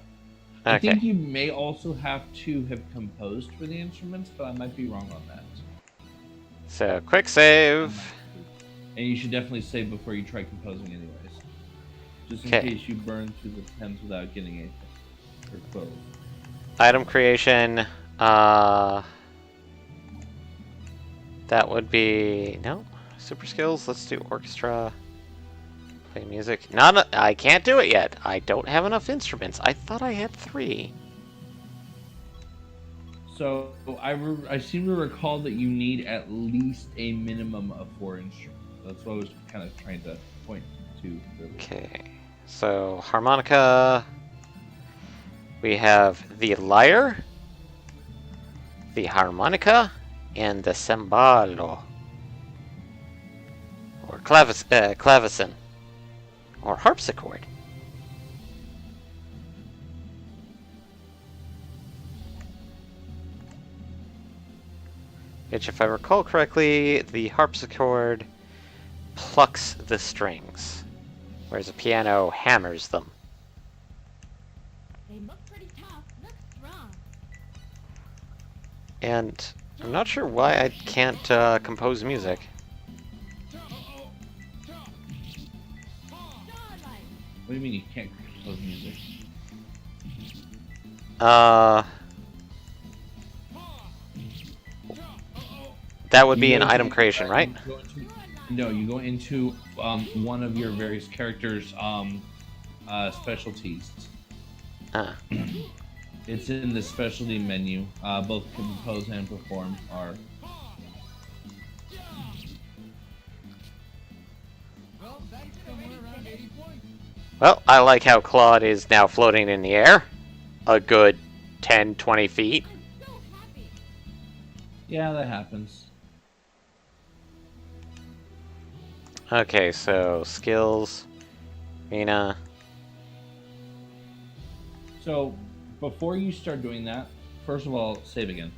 I Okay. think you may also have to have composed for the instruments, but I might be wrong on that. So, quick save. And you should definitely save before you try composing anyways. Just in Okay. case you burn through the pens without getting anything. Or quills. Item creation. That would be no super skills. Let's do orchestra. Play music. I can't do it yet. I don't have enough instruments. I thought I had 3. So I seem to recall that you need at least a minimum of 4 instruments. That's what I was kind of trying to point to earlier. Okay. So harmonica. We have the lyre, the harmonica, and the cembalo, or clavicin, or harpsichord. Which, if I recall correctly, the harpsichord plucks the strings, whereas a piano hammers them. They look pretty tough. Look strong. And I'm not sure why I can't compose music. Starlight. What do you mean you can't compose music? That would be You an go into- item creation, right? No, you go into one of your various characters' specialties. Ah. It's in the specialty menu. Both compose and perform are. Well, that's somewhere around 80 points. Well, I like how Claude is now floating in the air. A good 10, 20 feet. I'm so happy. Yeah, that happens. Okay, so skills. Mina. So, before you start doing that, first of all, save again.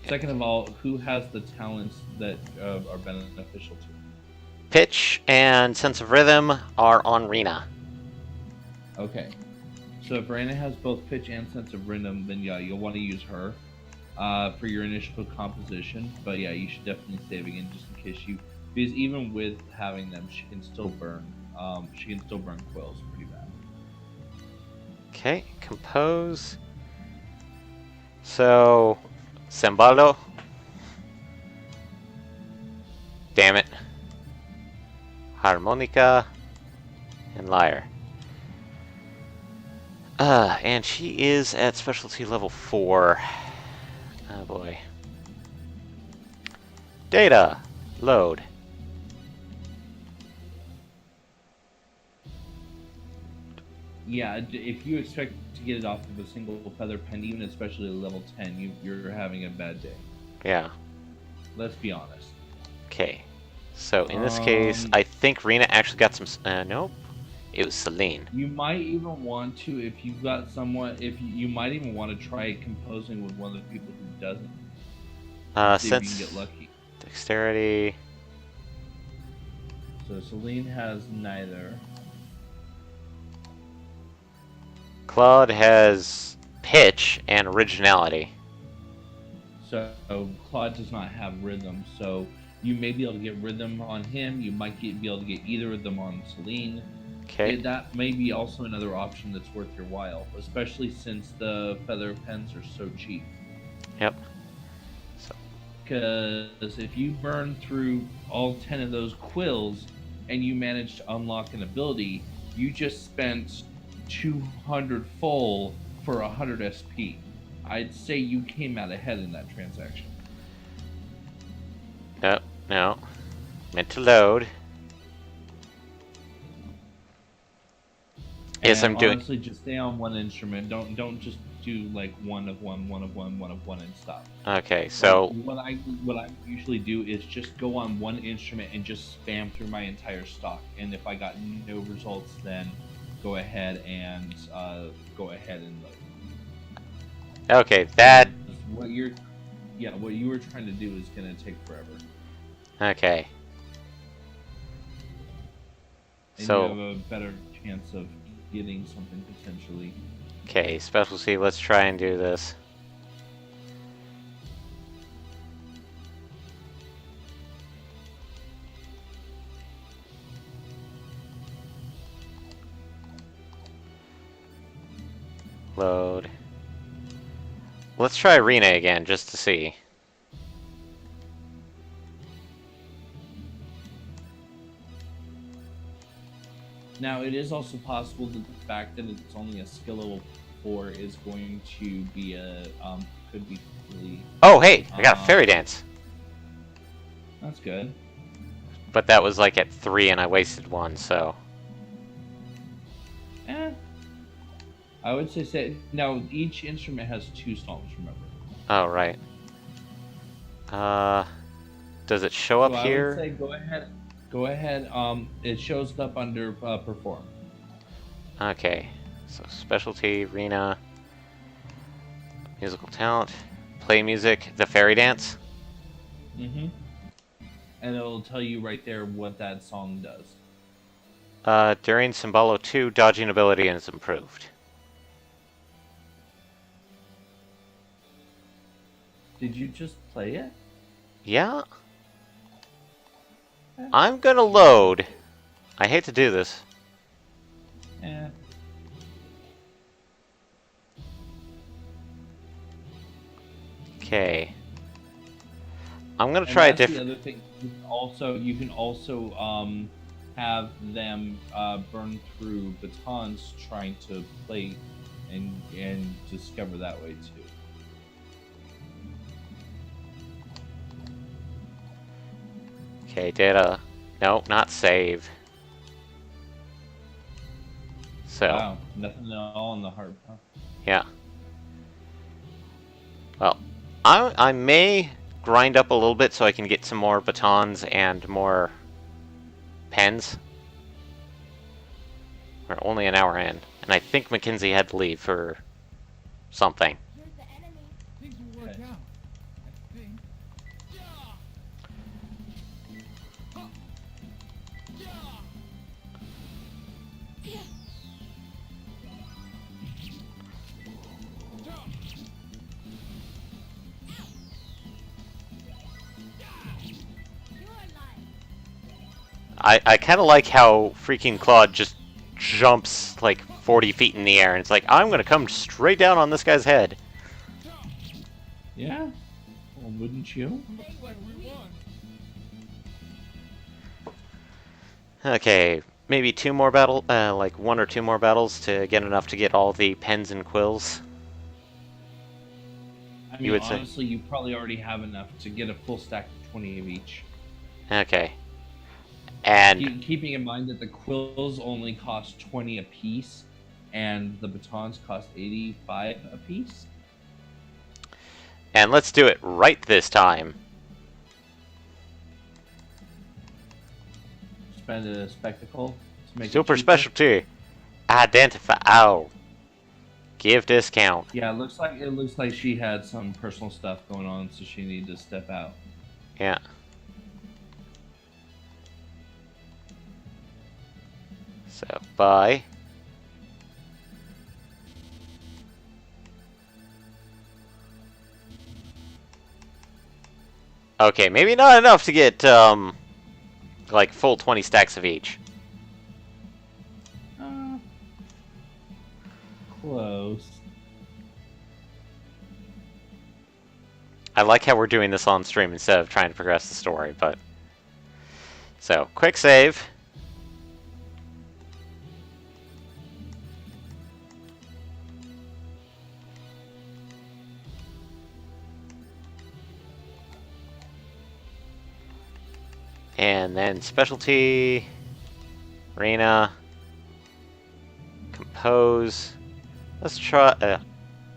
Second of all, who has the talents that are beneficial to you? Pitch and sense of rhythm are on Rena. Okay. So if Raina has both pitch and sense of rhythm, then yeah, you'll want to use her for your initial composition. But yeah, you should definitely save again just in case you, because even with having them, she can still burn. She can still burn quills pretty bad. Okay, compose. So, cembalo. Damn it. Harmonica and lyre. And she is at specialty level 4. Oh boy. Data. Load. Yeah, if you expect to get it off of a single feather pen, even especially level 10, you're having a bad day. Yeah. Let's be honest. Okay. So in this case, I think Rena actually got some. Nope, it was Celine. You might even want to, if you've got someone, if you might even want to try composing with one of the people who doesn't. See if you can Since get lucky. dexterity. So Celine has neither. Claude has pitch and originality. So Claude does not have rhythm. So you may be able to get rhythm on him. You might be able to get either of them on Celine. Okay. That may be also another option that's worth your while, especially since the feather pens are so cheap. Yep. Because if you burn through all 10 of those quills and you manage to unlock an ability, you just spent 200 full for 100 SP. I'd say you came out ahead in that transaction. Nope. No. Meant to load. Yes, And I'm doing. honestly, just stay on one instrument. Don't just do like one of one, and stop. Okay, so Like, what I usually do is just go on one instrument and just spam through my entire stock. And if I got no results, then go ahead and load. okay, that What you were trying to do is gonna take forever. okay. And So you have a better chance of getting something potentially. okay, specialty. Let's try and do this. Load. Let's try Arena again, just to see. Now, it is also possible that the fact that it's only a skill level 4 is going to be could be really. Oh, hey, I got a fairy dance. That's good. But that was like at 3 and I wasted 1, so. I would say now each instrument has 2 songs. Remember. Oh, right. Does it show up So here? I would say go ahead. Go ahead. It shows up under perform. Okay. So specialty, Rena, musical talent, play music, the fairy dance. Mm-hmm. And it'll tell you right there what that song does. During Symbolo 2, dodging ability is improved. Did you just play it? Yeah? I'm gonna load. I hate to do this. Yeah. Okay. I'm gonna try a That's the different. other thing. You can also have them burn through batons trying to play and discover that way too. Okay, data. No, not save. So. Wow, nothing at all on the heart. Huh? Yeah. Well, I may grind up a little bit so I can get some more batons and more pens. We're only an hour in, and I think Mackenzie had to leave for something. Here's the enemy. Things will work out. I think. I kind of like how freaking Claude just jumps like 40 feet in the air, and it's like, I'm gonna come straight down on this guy's head. Yeah. Well, wouldn't you? Looks like we won. Okay, maybe two more like 1 or 2 more battles to get enough to get all the pens and quills. I mean, You would say. honestly, you probably already have enough to get a full stack of 20 of each. Okay. And Keeping in mind that the quills only cost 20 apiece, and the batons cost 85 apiece. let's do it right this time. spend a spectacle to make it Super cheaper. specialty. Identify. Oh. Give discount. Yeah, it looks like she had some personal stuff going on, so she needed to step out. Yeah. So, buy. Okay, maybe not enough to get, like, full 20 stacks of each. Close. I like how we're doing this on stream instead of trying to progress the story, but... So, quick save. And then specialty, arena, compose. Let's try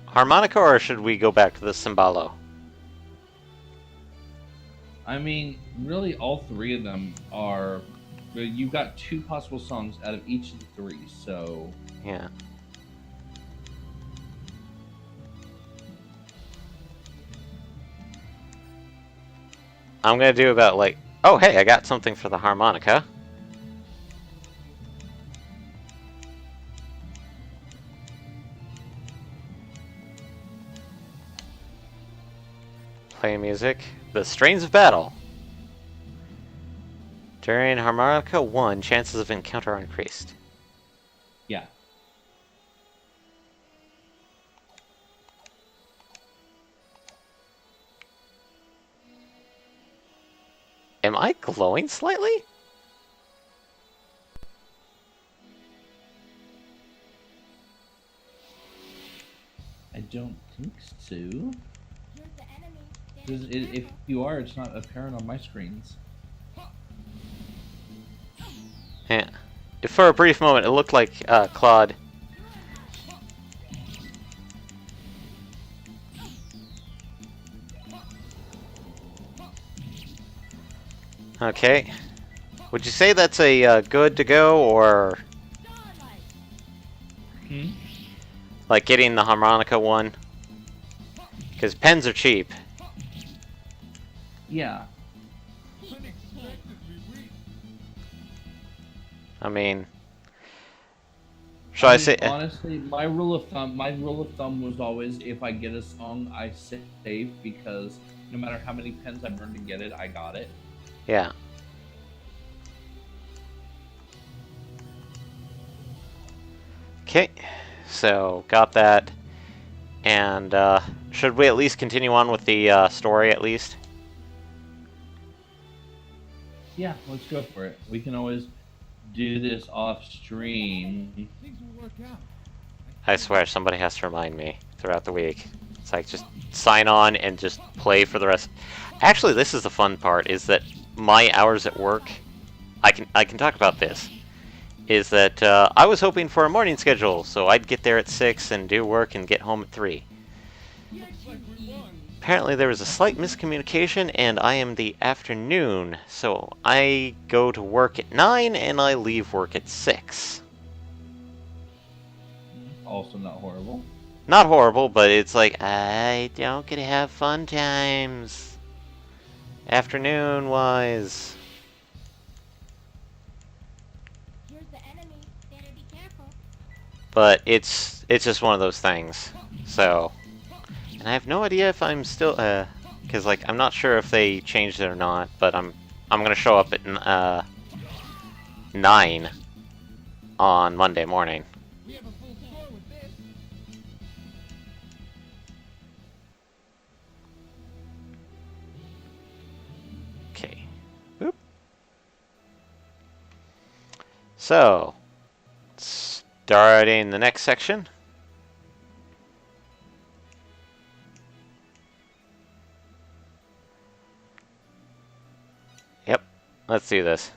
harmonica, or should we go back to the cymbalo? I mean, really, all three of them are. You've got 2 possible songs out of each of the 3, so. Yeah. I'm gonna do about like. Oh, hey, I got something for the harmonica. Play music. The Strains of Battle. During harmonica 1, chances of encounter are increased. Yeah. Am I glowing slightly? I don't think so. You're the enemy. 'Cause if you are, it's not apparent on my screens. Yeah. For a brief moment, it looked like Claude. Okay. Would you say that's a good to go, or Hmm? like getting the harmonica one? Because pens are cheap. Yeah. Unexpectedly weak. I mean, should I say? Honestly, my rule of thumb was always if I get a song, I save, because no matter how many pens I burn to get it, I got it. Yeah. Okay, so got that. And should we at least continue on with the story at least? Yeah, let's go for it. We can always do this off stream. Things will work out. I swear somebody has to remind me throughout the week. It's like just sign on and just play for the rest. Actually, this is the fun part, is that my hours at work, I can talk about this, is that I was hoping for a morning schedule, so I'd get there at 6 and do work and get home at 3. Looks like we won. Apparently there was a slight miscommunication, and I am the afternoon, so I go to work at 9 and I leave work at 6. Also not horrible. Not horrible, but it's like, I don't get to have fun times. Afternoon-wise. You're the enemy. Better be careful. But it's just one of those things. So, and I have no idea if I'm still, because like I'm not sure if they changed it or not. But I'm gonna show up at 9 on Monday morning. We have a full score with this. Okay. Boop. So, starting the next section. Yep, let's do this.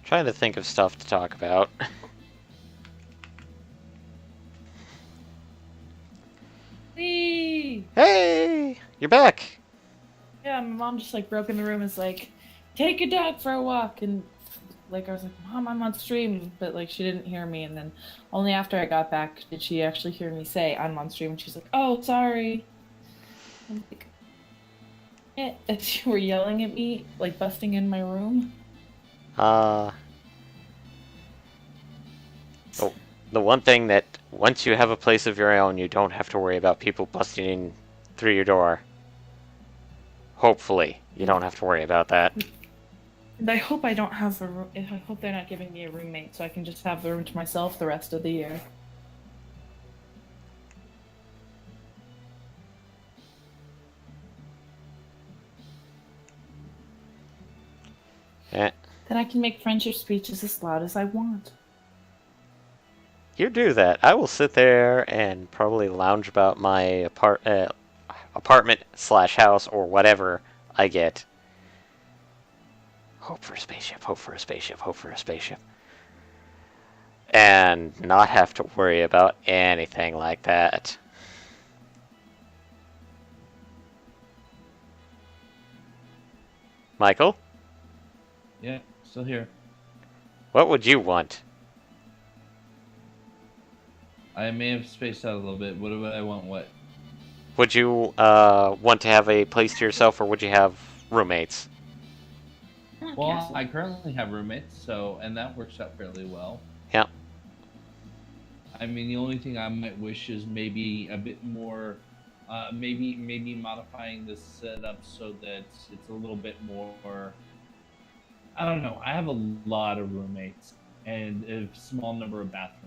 Trying to think of stuff to talk about. Whee! Hey, you're back. Yeah, my mom just like broke in the room and was like, take your dog for a walk. And like, I was like, Mom, I'm on stream. But like, she didn't hear me. And then only after I got back did she actually hear me say, I'm on stream. And she's like, oh, sorry. I'm like, you were yelling at me, like busting in my room. Oh, the one thing that once you have a place of your own, you don't have to worry about people busting in through your door. Hopefully, you don't have to worry about that. And I hope I don't have I hope they're not giving me a roommate so I can just have the room to myself the rest of the year. Eh, Then I can make friendship speeches as loud as I want. you do that. I will sit there and probably lounge about my apartment slash house or whatever I get. Hope for a spaceship, hope for a spaceship, hope for a spaceship. And not have to worry about anything like that. Michael, Yeah, still here. what would you want? I may have spaced out a little bit. What do I want? What? Would you want to have a place to yourself, or would you have roommates? Well, I currently have roommates, so and that works out fairly well. Yeah. I mean, the only thing I might wish is maybe a bit more, maybe modifying the setup so that it's a little bit more. I don't know. I have a lot of roommates and a small number of bathrooms.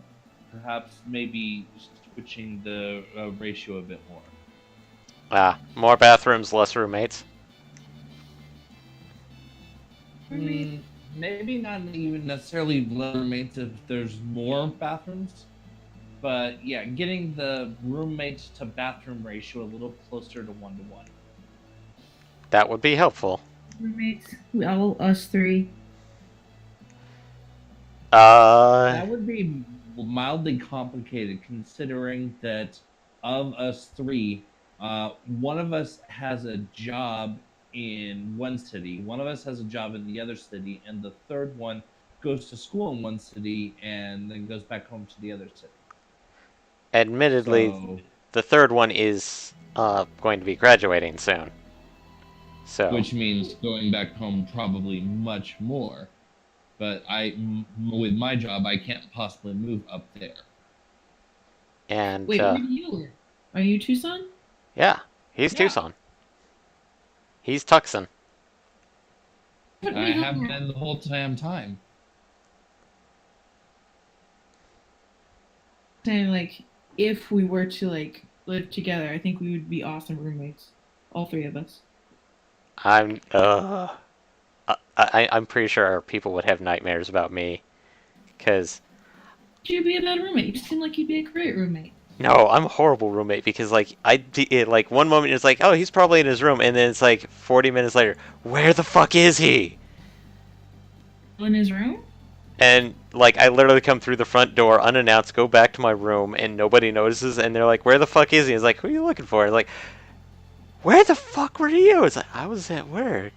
Perhaps maybe switching the ratio a bit more. More bathrooms, less roommates. Maybe not even necessarily less roommates if there's more bathrooms. But yeah, getting the roommates to bathroom ratio a little closer to 1 to 1. That would be helpful. Roommates, all us three. That would be mildly complicated considering that of us three, one of us has a job in one city, one of us has a job in the other city, and the third one goes to school in one city and then goes back home to the other city. Admittedly, So, the third one is going to be graduating soon. So, which means going back home probably much more. But with my job, I can't possibly move up there. and Wait, where do you live? Are you Tucson? yeah, he's Yeah. Tucson. He's Tucson. I have been the whole time. Saying like, if we were to like live together, I think we would be awesome roommates, all three of us. I'm pretty sure people would have nightmares about me, because You'd be a bad roommate. You seem like you'd be a great roommate. no, I'm a horrible roommate because like like one moment it's like, oh, he's probably in his room, and then it's like 40 minutes later, where the fuck is he? In his room? And like I literally come through the front door unannounced, go back to my room, and nobody notices, and they're like, where the fuck is he? It's like, who are you looking for? And like, where the fuck were you? It's like, I was at work.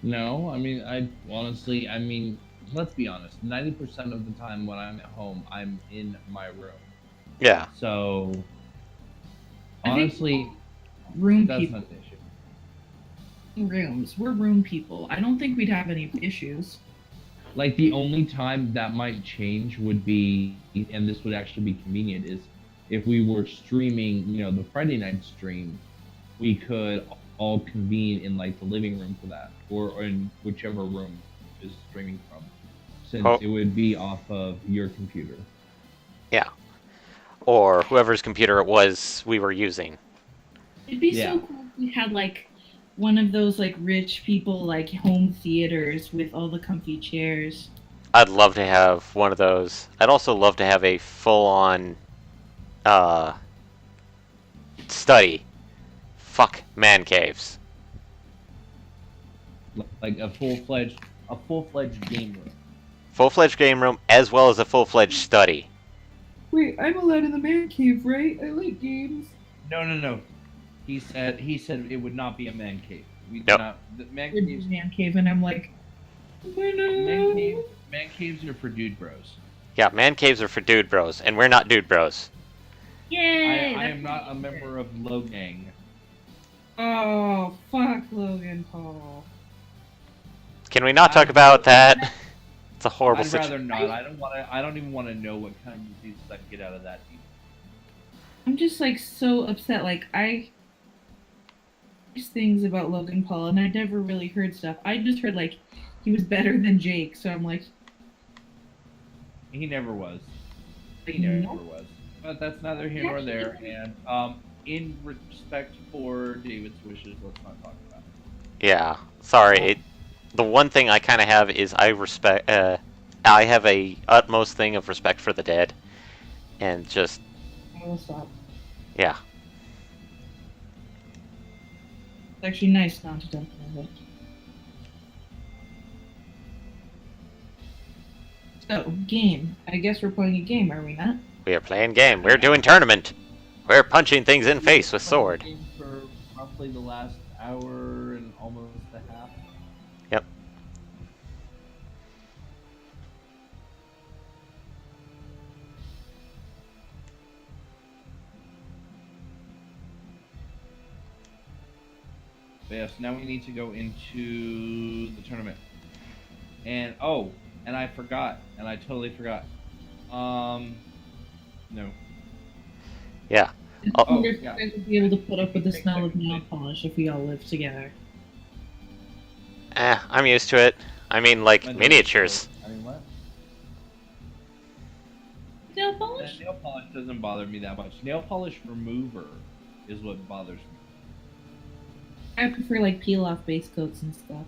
No, I mean, let's be honest. 90% of the time when I'm at home, I'm in my room. Yeah. So, I think honestly, Room that's people. not the issue. Rooms. We're room people. I don't think we'd have any issues. Like, the only time that might change would be, and this would actually be convenient, is if we were streaming, the Friday night stream, we could all convene in, like, the living room for that, or in whichever room is streaming from, since it would be off of your computer. Yeah. Or whoever's computer it was we were using. It'd be Yeah. so cool if we had like one of those like rich people like home theaters with all the comfy chairs. I'd love to have one of those. I'd also love to have a full-on study fuck man caves. Like a full-fledged game room. Full-fledged game room as well as a full-fledged study. Wait, I'm allowed in the man cave, right? I like games. No. He said it would not be a man cave. We do Nope. not. The man It's caves. man cave, and I'm like, why not? Man caves are for dude bros. Yeah, man caves are for dude bros, and we're not dude bros. Yay! I am not a member of Low Gang. Oh, fuck Logan Paul. Can we not talk about that? It's a horrible I'd rather situation. not. I don't even want to know what kind of diseases I can get out of that. I'm just like so upset. Like things about Logan Paul, and I never really heard stuff. I just heard like he was better than Jake, so I'm like, He never was. He No. never was. But that's neither here nor there. And in respect for David's wishes, let's not talk about it. Yeah, sorry. The one thing I kind of have is I have a utmost thing of respect for the dead, and just I will stop. yeah. It's actually nice not to talk about it. So, game. I guess we're playing a game, are we not? We are playing game. We're doing tournament. We're punching things in face with sword. Game for roughly the last hour and almost a half. Yep. But yes, now we need to go into the tournament. And and I forgot, and I totally forgot. No. Yeah. I Oh, wonder if yeah. you guys would be able to put up with the smell of nail polish if we all live together. I'm used to it. I mean, like miniatures. I mean, what? Nail polish? Nail polish doesn't bother me that much. Nail polish remover is what bothers me. I prefer like peel off base coats and stuff.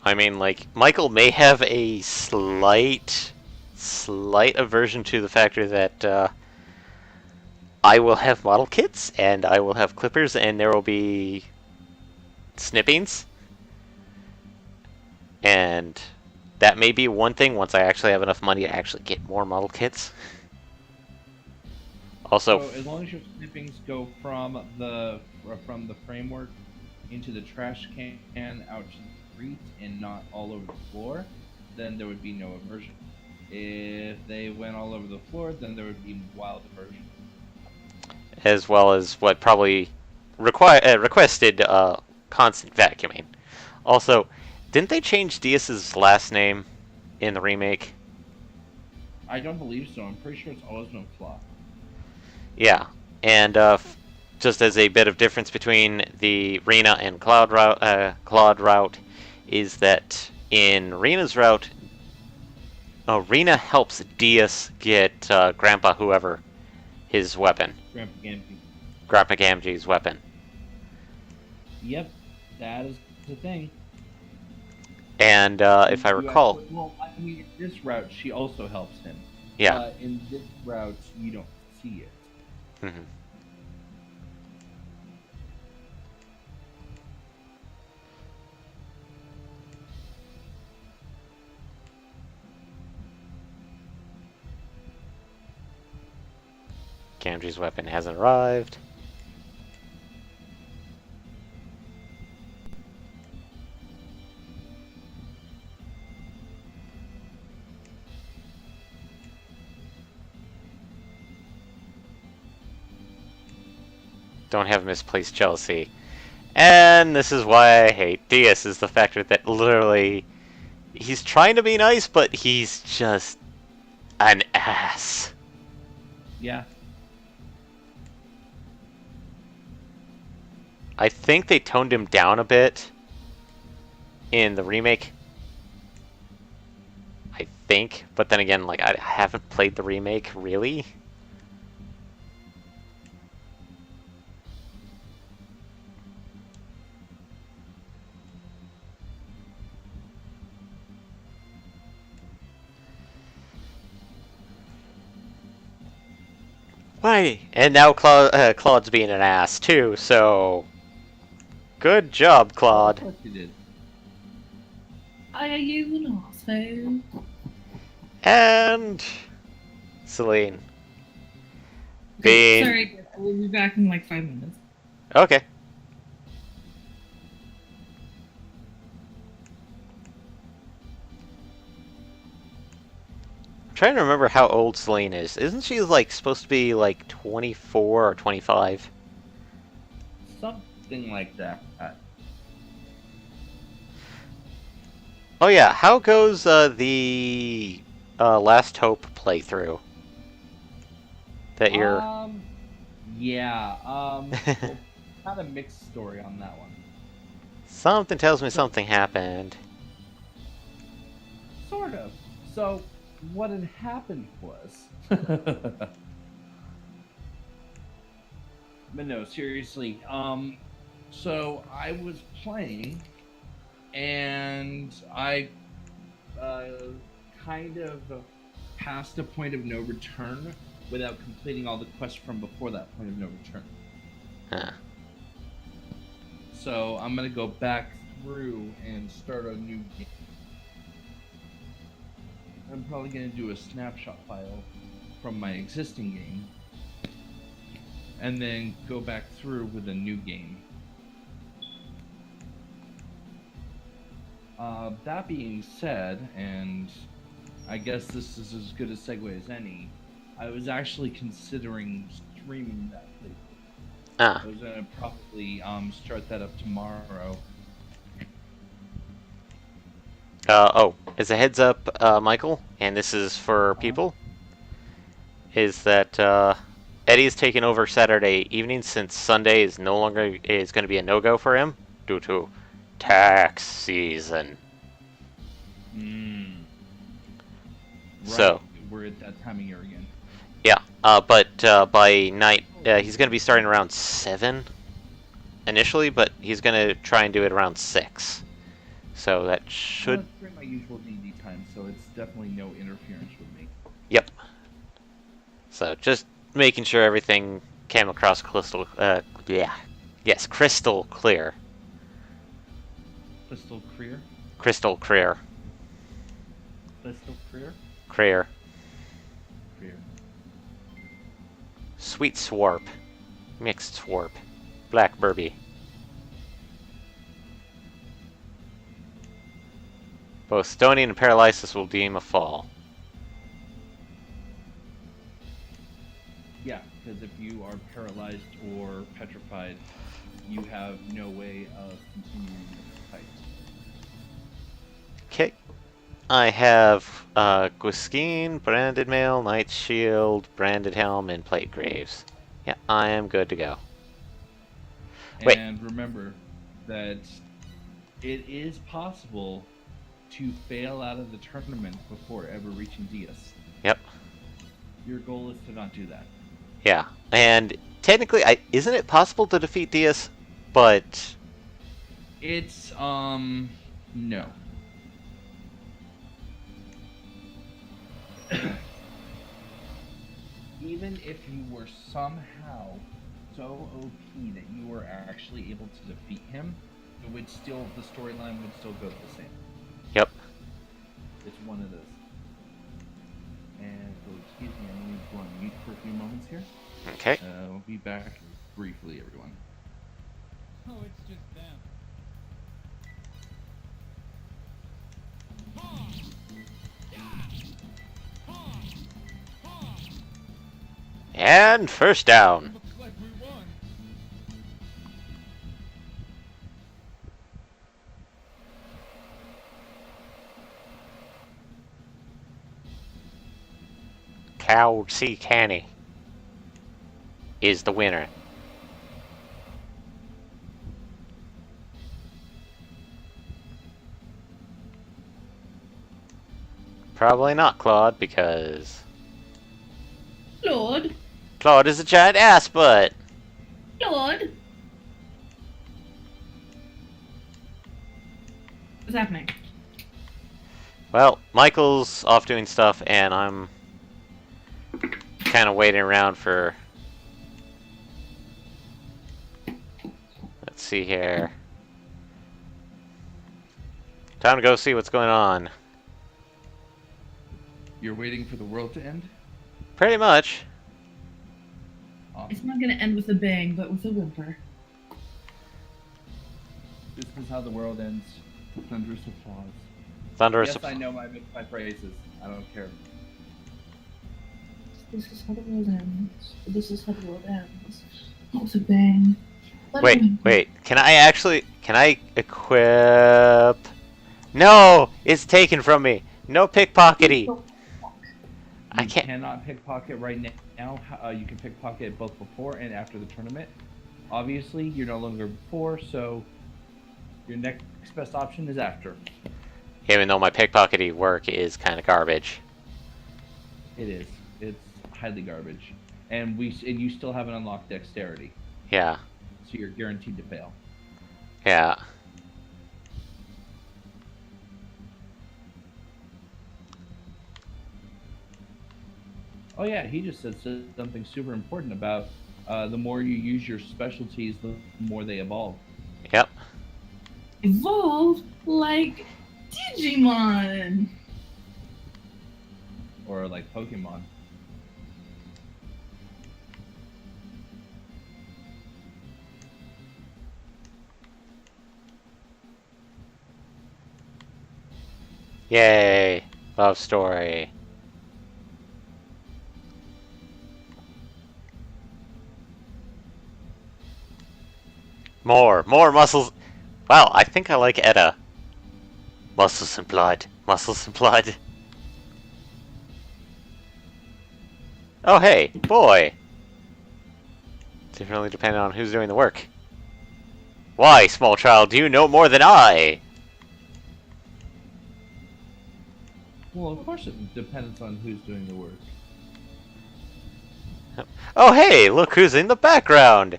I mean, like, Michael may have a slight aversion to the factor that I will have model kits, and I will have clippers, and there will be snippings. And that may be one thing once I actually have enough money to actually get more model kits. Also, So as long as your snippings go from the framework into the trash can out to the street and not all over the floor, then there would be no aversion. If they went all over the floor, then there would be wild aversion. as well as what probably requested constant vacuuming. Also, didn't they change Diaz's last name in the remake? I don't believe so. I'm pretty sure it's always been Flaw. Yeah, and just as a bit of difference between the Rena and Claude route is that in Rena's route, Rena helps Diaz get Grandpa whoever his weapon. Grandpa Gamgee's weapon. Yep, that is the thing. And if I recall, Well, I mean, in this route, she also helps him. yeah. But in this route, you don't see it. Mhm. Gamgee's weapon hasn't arrived. Don't have misplaced jealousy. And this is why I hate Diaz, is the factor that literally he's trying to be nice, but he's just an ass. Yeah. I think they toned him down a bit in the remake. I think, but then again, like, I haven't played the remake, really. Why? And now Claude's being an ass too. So, good job, Of Claude. course you did. Are you an asshole? And Celine. Okay, Being sorry, we'll be back in like 5 minutes. okay. I'm trying to remember how old Celine is. Isn't she like supposed to be like 24 or 25? Something like that. Oh yeah, how goes the Last Hope playthrough? That you're Yeah. Kind of mixed story on that one. something tells me something happened. Sort of. So, what had happened was. But no, seriously. So I was playing, and I kind of passed a point of no return without completing all the quests from before that point of no return. Huh. So I'm gonna go back through and start a new game. I'm probably gonna do a snapshot file from my existing game, and then go back through with a new game. That being said, and I guess this is as good a segue as any, I was actually considering streaming that playthrough. Ah, I was gonna probably start that up tomorrow. oh, as a heads up, Michael, and this is for people, is that Eddie's taking over Saturday evening since Sunday is no longer is going to be a no-go for him due to tax season. Right, So we're at that time of year again. yeah, but by night he's going to be starting around 7 initially, but he's going to try and do it around 6. So that should. It's pretty my usual D&D time, so it's definitely no interference with me. Yep. So just making sure everything came across crystal. Yeah. Yes, crystal clear. Crystal clear? Crystal clear. Crystal clear? Clear. Clear. Sweet swarp. Mixed swarp. Black Burby. Both stoning and paralysis will deem a fall. Yeah, because if you are paralyzed or petrified, you have no way of continuing the fight. Okay. I have Guiskeen, Branded Mail, Knight Shield, Branded Helm, and Plate Graves. Yeah, I am good to go. Wait. And remember that it is possible to fail out of the tournament before ever reaching Diaz. Yep. Your goal is to not do that. Yeah, and technically, isn't it possible to defeat Diaz? But It's, no. Even if you were somehow so OP that you were actually able to defeat him, it would still, the storyline would still go the same. yep. It's one of those. And so, excuse me, I'm going to go on mute for a few moments here. Okay. We'll be back briefly, everyone. Oh, it's just them. Ha! Yeah! Ha! Ha! And first down. Looks like we won. Cow C. Canny is the winner. Probably not Claude, because Lord, Claude is a giant ass butt. Lord. What's happening? Well, Michael's off doing stuff, and I'm kind of waiting around for see here. Time to go see what's going on. You're waiting for the world to end? Pretty much. It's not gonna end with a bang, but with a whimper. This is how the world ends. Thunderous applause. Thunderous. Yes, I know my phrases. I don't care. This is how the world ends. This is how the world ends. Not with a bang. but a Wait, whimper. wait. Can I equip? No! It's taken from me. No pickpockety. I You can't. cannot pickpocket right now. You can pickpocket both before and after the tournament. Obviously, you're no longer before, so your next best option is after. Even though my pickpockety work is kind of garbage. It is. It's highly garbage, and you still haven't unlocked dexterity, Yeah. so you're guaranteed to fail. Yeah. Oh yeah, he just said something super important about the more you use your specialties, the more they evolve. Yep. Evolve like Digimon. Or like Pokemon. Yay. Love story. More muscles. Wow, I think I like Edda. Muscles and blood. Muscles and blood. Oh hey, boy. Differently depending on who's doing the work. Why, small child, do you know more than I? Well, of course it depends on who's doing the work. Oh hey, look who's in the background.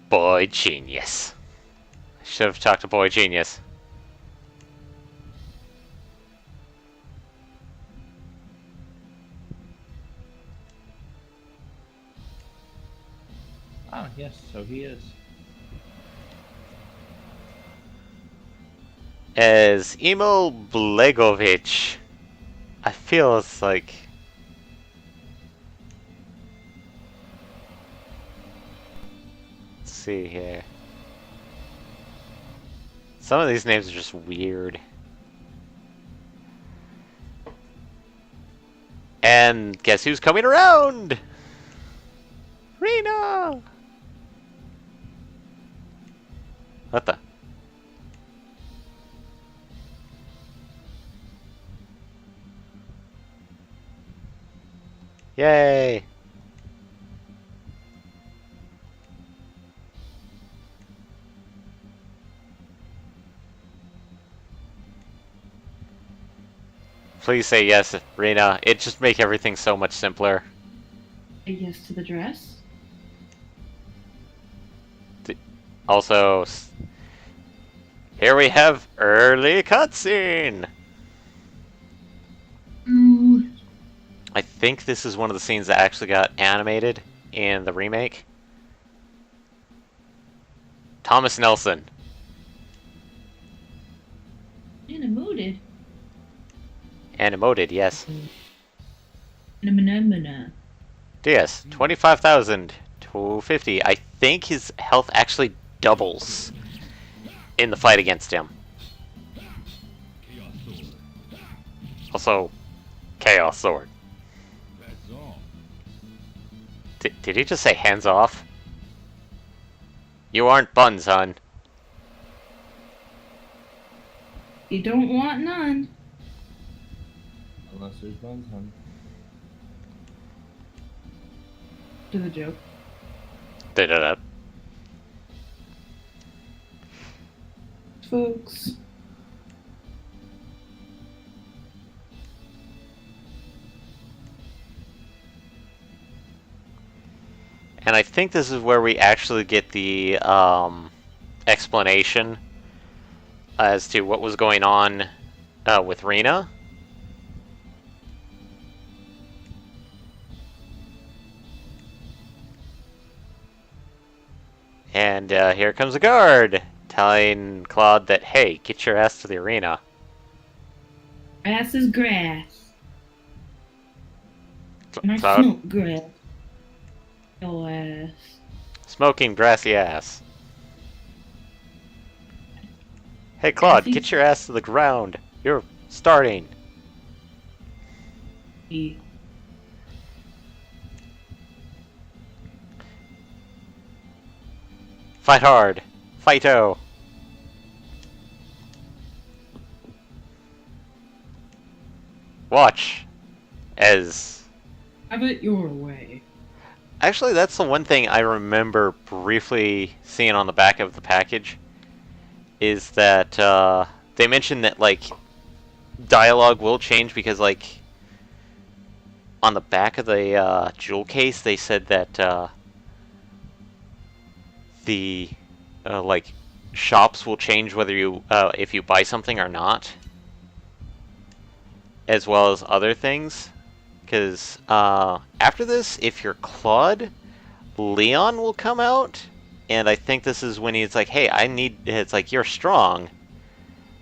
Boy Genius. I should have talked to Boy Genius. Ah, yes, so he is. As Emil Blegovich. I feel it's like... Let's see here. Some of these names are just weird. And guess who's coming around? Rena! What the? Yay! Please say yes, Rena. It just make everything so much simpler. Say yes to the dress. Also, here we have early cutscene. Ooh. I think this is one of the scenes that actually got animated in the remake. Thomas Nelson. Animated. Animated, yes. Phenomena. DS, 25,250. I think his health actually doubles in the fight against him. Also, Chaos Sword. That's all. Did he just say hands off? You aren't buns, hon. You don't want none. Unless there's buns, hun. To the joke. Da-da-da. Folks. And I think this is where we actually get the explanation as to what was going on with Rena. And here comes a guard telling Claude that, hey, get your ass to the arena. Grass is grass. And I Cloud, smoke grass. Your ass. smoking grassy ass. Hey, Claude, Grassy? get your ass to the ground. You're starting. Fight hard. Fighto. Watch as... Have it your way. Actually, that's the one thing I remember briefly seeing on the back of the package, is that they mentioned that, like, dialogue will change because, like, on the back of the jewel case, they said that the, like, shops will change whether you, if you buy something or not, as well as other things. Because after this, if you're Claude, Leon will come out, and I think this is when he's like, hey, it's like, you're strong,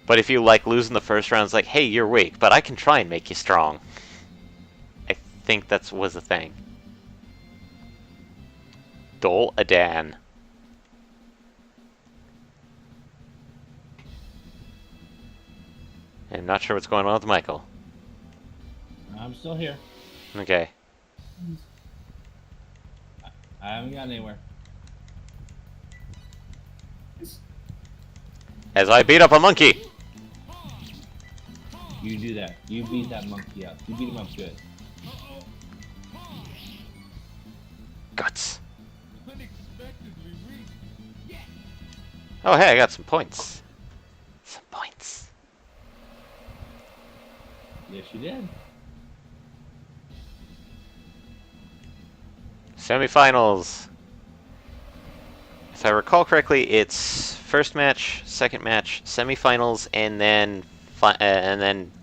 but if you, like, lose in the first round, it's like, hey, you're weak, but I can try and make you strong. I think that was the thing. Dol Adan. I'm not sure what's going on with Michael. I'm still here. Okay. I haven't gotten anywhere. As I beat up a monkey! You do that. You beat that monkey up. You beat him up good. Guts. Unexpectedly weak. Oh, hey, I got some points. Some points. Yes, you did. Semifinals. If I recall correctly, it's first match, second match, semifinals, and then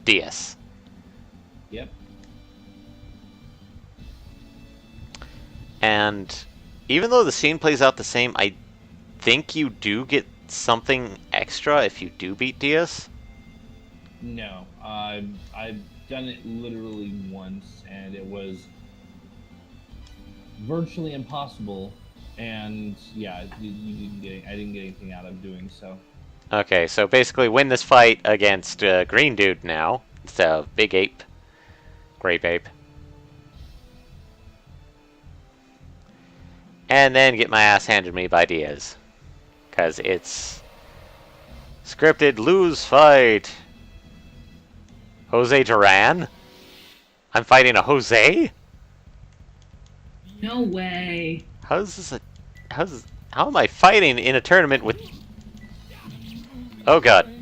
DS. Yep. And even though the scene plays out the same, I think you do get something extra if you do beat DS. No. I've done it literally once, and it was virtually impossible. And yeah, you didn't get. I didn't get anything out of doing so. Okay, so basically win this fight against Green Dude now. It's a big ape. Grape ape. And then get my ass handed me by Diaz. Because it's scripted lose fight. Jose Duran? I'm fighting a Jose? No way. How am I fighting in a tournament with... Oh god.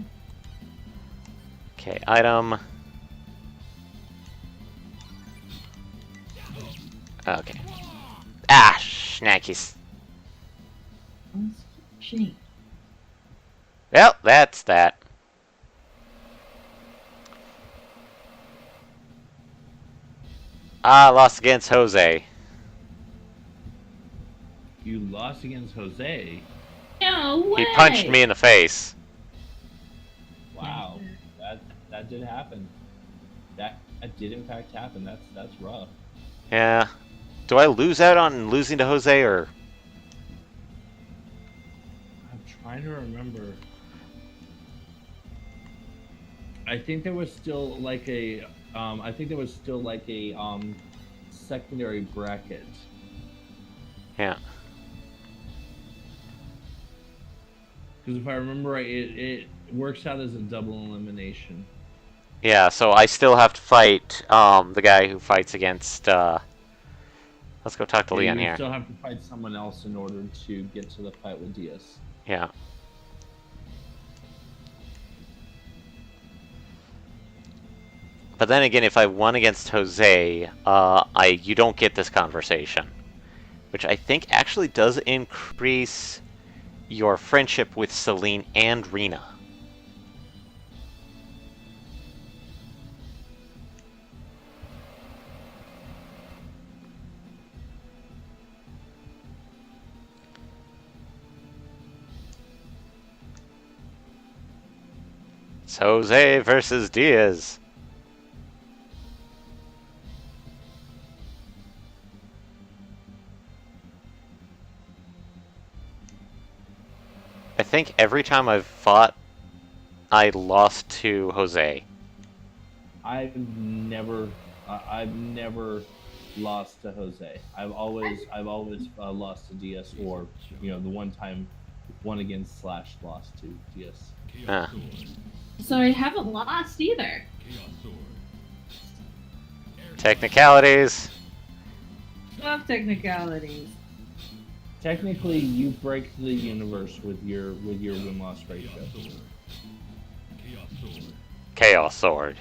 Okay, item. Okay. Ah, snackies. Shitty. Well, that's that. I lost against Jose. You lost against Jose. No way. He punched me in the face. Wow, that did happen. That did in fact happen. That's rough. Yeah. Do I lose out on losing to Jose, or... I'm trying to remember. I think there was still like a secondary bracket. Yeah. Because if I remember right, it works out as a double elimination. Yeah, so I still have to fight the guy who fights against... Let's go talk to Yeah, Leon you here. still have to fight someone else in order to get to the fight with Diaz. Yeah. But then again, if I won against Jose, you don't get this conversation. Which I think actually does increase your friendship with Celine and Rena. It's Jose versus Diaz. I think every time I've fought, I lost to Jose. I've never lost to Jose. I've always lost to DS, or the one time won against / lost to DS. Ah. So I haven't lost either. Technicalities. Love technicalities. Technically, you break the universe with your win-loss ratio. Chaos Sword.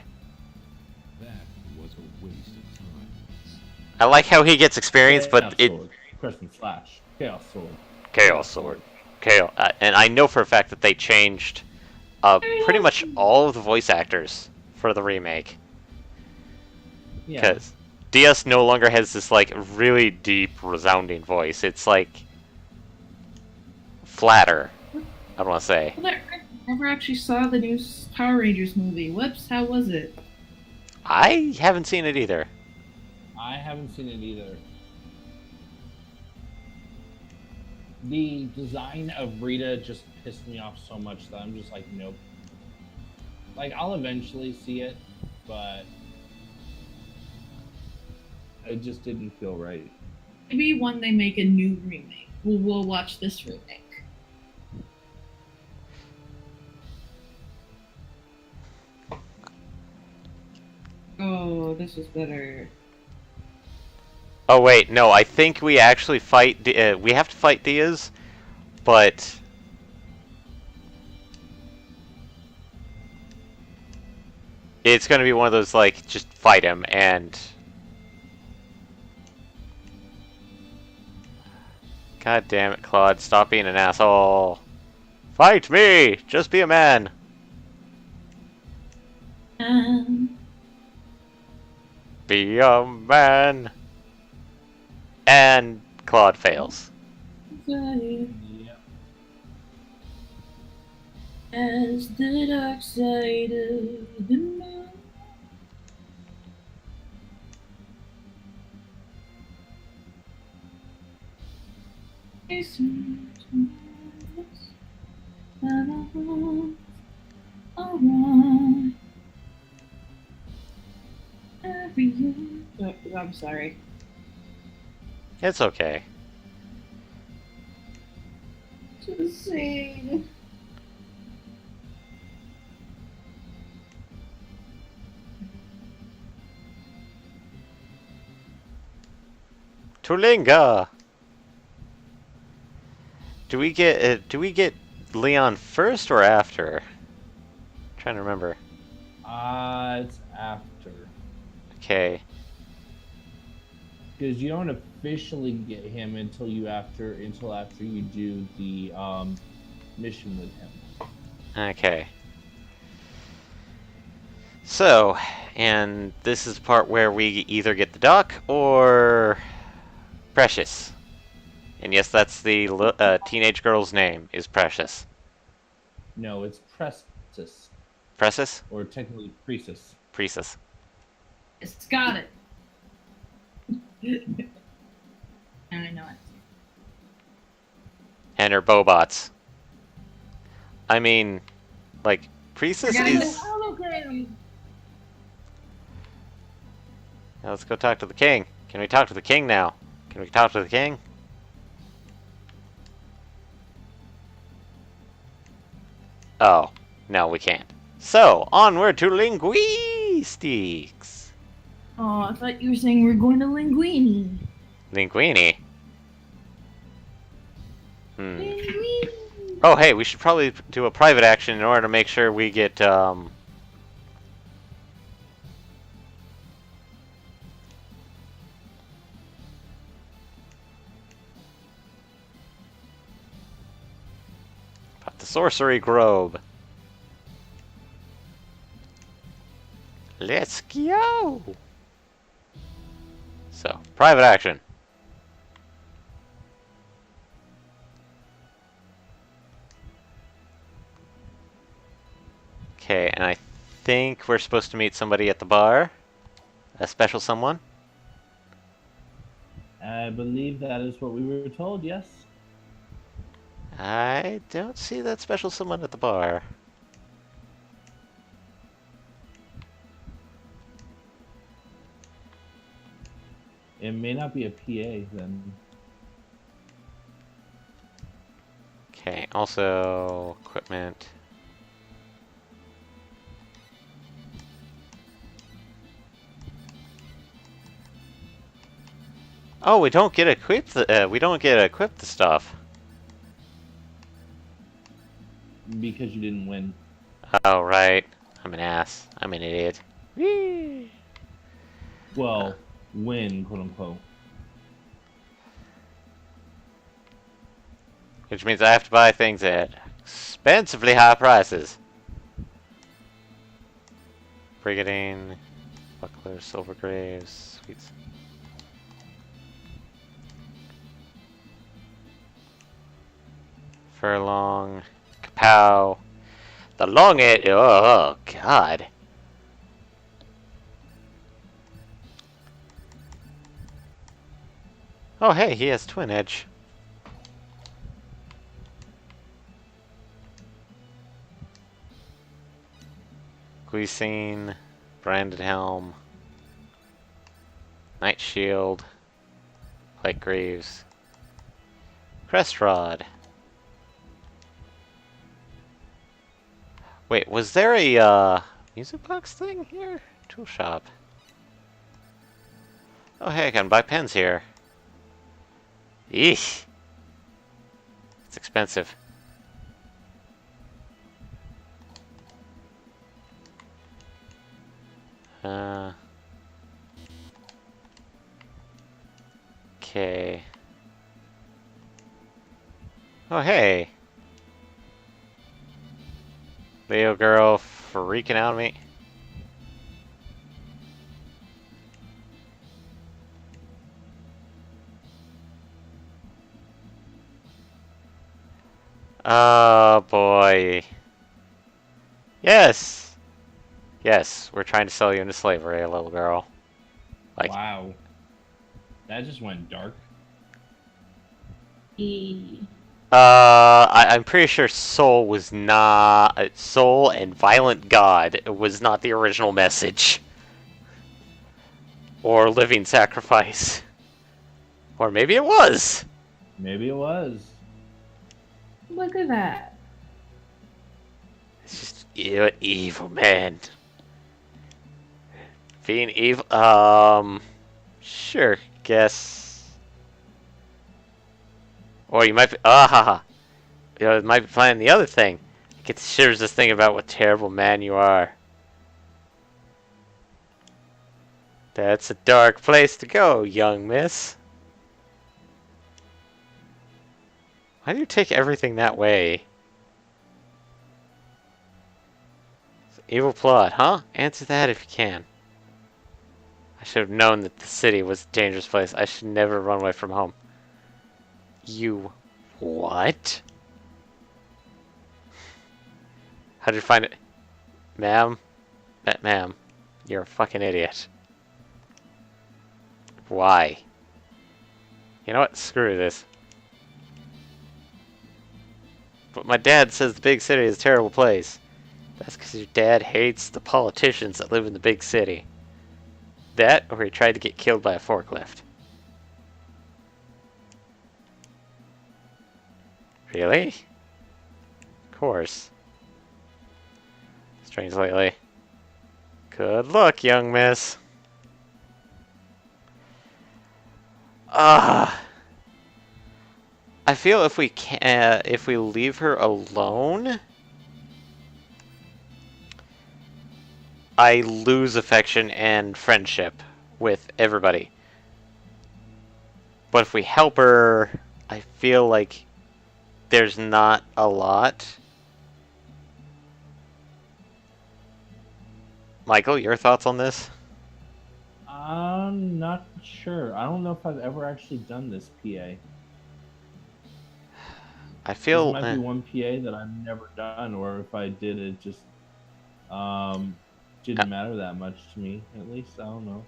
That was a waste of time. I like how he gets experience, but it... Sword. Press and slash. Chaos Sword. Chaos Sword. Chaos... and I know for a fact that they changed pretty much all of the voice actors for the remake. Yeah. Because DS no longer has this, like, really deep, resounding voice. It's, like, flatter, I want to say. Well, I never actually saw the new Power Rangers movie. Whoops, how was it? I haven't seen it either. I haven't seen it either. The design of Rita just pissed me off so much that I'm just like, nope. Like, I'll eventually see it, but it just didn't feel right. Maybe when they make a new remake, we'll watch this remake. Oh, this is better. Oh wait, no, I think we actually fight, we have to fight Diaz, but... it's gonna be one of those, like, just fight him, and... God damn it, Claude, stop being an asshole. Fight me! Just be a man! Be a man! And Claude fails. Yep. As the dark side of the moon. I'm sorry. It's okay. Just sing. Tulinga! Do we get Leon first or after? I'm trying to remember. It's after. Okay. Because you don't officially get him until after you do the mission with him. Okay. So, and this is the part where we either get the duck or Precious. And yes, that's the teenage girl's name, is Precious. No, it's Precious. Precious? Or technically Precious. Precious. It's got it. And I know it. And her Bobots. I mean, like, Precious is... Now let's go talk to the king. Can we talk to the king now? Can we talk to the king? Oh, no, we can't. So, onward to linguistics. Oh, I thought you were saying we're going to Linguini. Linguini? Hmm. Linguini. Oh, hey, we should probably do a private action in order to make sure we get, Pop the sorcery grove. Let's go! So, private action. Okay, and I think we're supposed to meet somebody at the bar. A special someone. I believe that is what we were told, yes. I don't see that special someone at the bar. It may not be a PA then. Okay, also equipment. Oh, we don't get equipped. We don't get equipped the stuff. Because you didn't win. Oh right, I'm an ass. I'm an idiot. Whee! Well, win, quote unquote. Which means I have to buy things at expensively high prices. Brigandine, bucklers, silver graves, sweets. Furlong, kapow. The long it. Oh God. Oh hey, he has twin edge. Glycine, branded helm, night shield, light greaves, crest rod. Wait, was there a music box thing here? Tool shop. Oh hey, I can buy pens here. Eesh. It's expensive. Okay. Oh hey. Leo girl freaking out on me. Oh boy. Yes! Yes, we're trying to sell you into slavery, little girl. Like, Wow. That just went dark. I'm pretty sure soul was not... soul and violent god was not the original message. Or living sacrifice. Or maybe it was! Maybe it was. Look at that. It's just evil, man. Being evil, sure, guess. Or you might be, you know, it might be planning the other thing. It gets shivers just thinking about what terrible man you are. That's a dark place to go, young miss. Why do you take everything that way? Evil plot, huh? Answer that if you can. I should have known that the city was a dangerous place. I should never run away from home. You... what? How did you find it? Ma'am? Ma'am, you're a fucking idiot. Why? You know what? Screw this. But my dad says the big city is a terrible place. That's because your dad hates the politicians that live in the big city. That, or he tried to get killed by a forklift. Really? Of course. Strange lately. Good luck, young miss. I feel if we leave her alone, I lose affection and friendship with everybody. But if we help her, I feel like there's not a lot. Michael, your thoughts on this? I'm not sure. I don't know if I've ever actually done this PA. I feel This might be one PA that I've never done, or if I did, it just Didn't matter that much to me, at least. I don't know.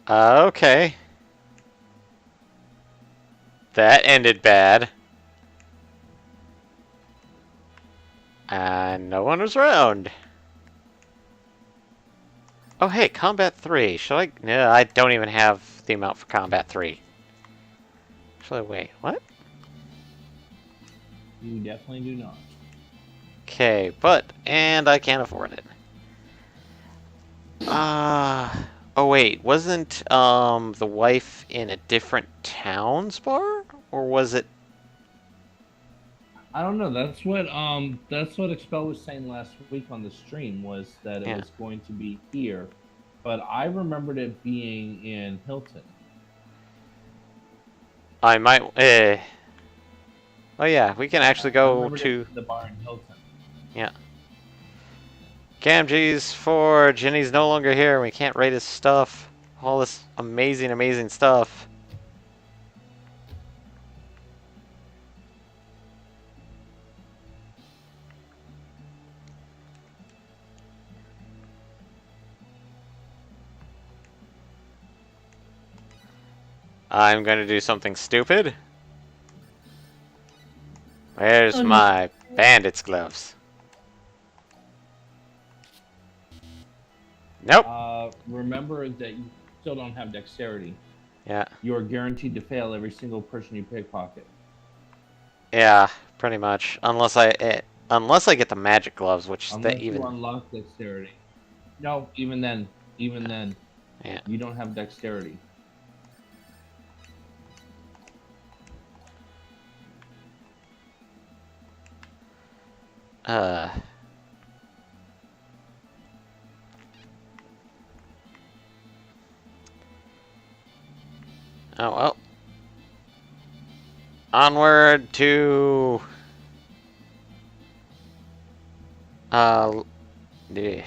Okay. That ended bad. And no one was around. Oh hey, Combat 3. Should I? No, I don't even have the amount for Combat 3. Actually, wait, what? You definitely do not. Okay, and I can't afford it. Oh wait, wasn't the wife in a different town's bar? Or was it? I don't know. That's what Expel was saying last week on the stream, was that it Yeah. was going to be here, but I remembered it being in Hilton. I might, oh yeah, we can actually I go remembered it to, being the bar in Hilton. yeah. Gamgee's for Jenny's no longer here. We can't rate his stuff. All this amazing, amazing stuff. I'm going to do something stupid. Where's Oh, no. my bandit's gloves? Nope. Remember that you still don't have dexterity. Yeah. You are guaranteed to fail every single person you pickpocket. Yeah, pretty much. Unless I get the magic gloves, which Unless even. you unlock dexterity. No, even then, Yeah. you don't have dexterity. Oh well. Onward to the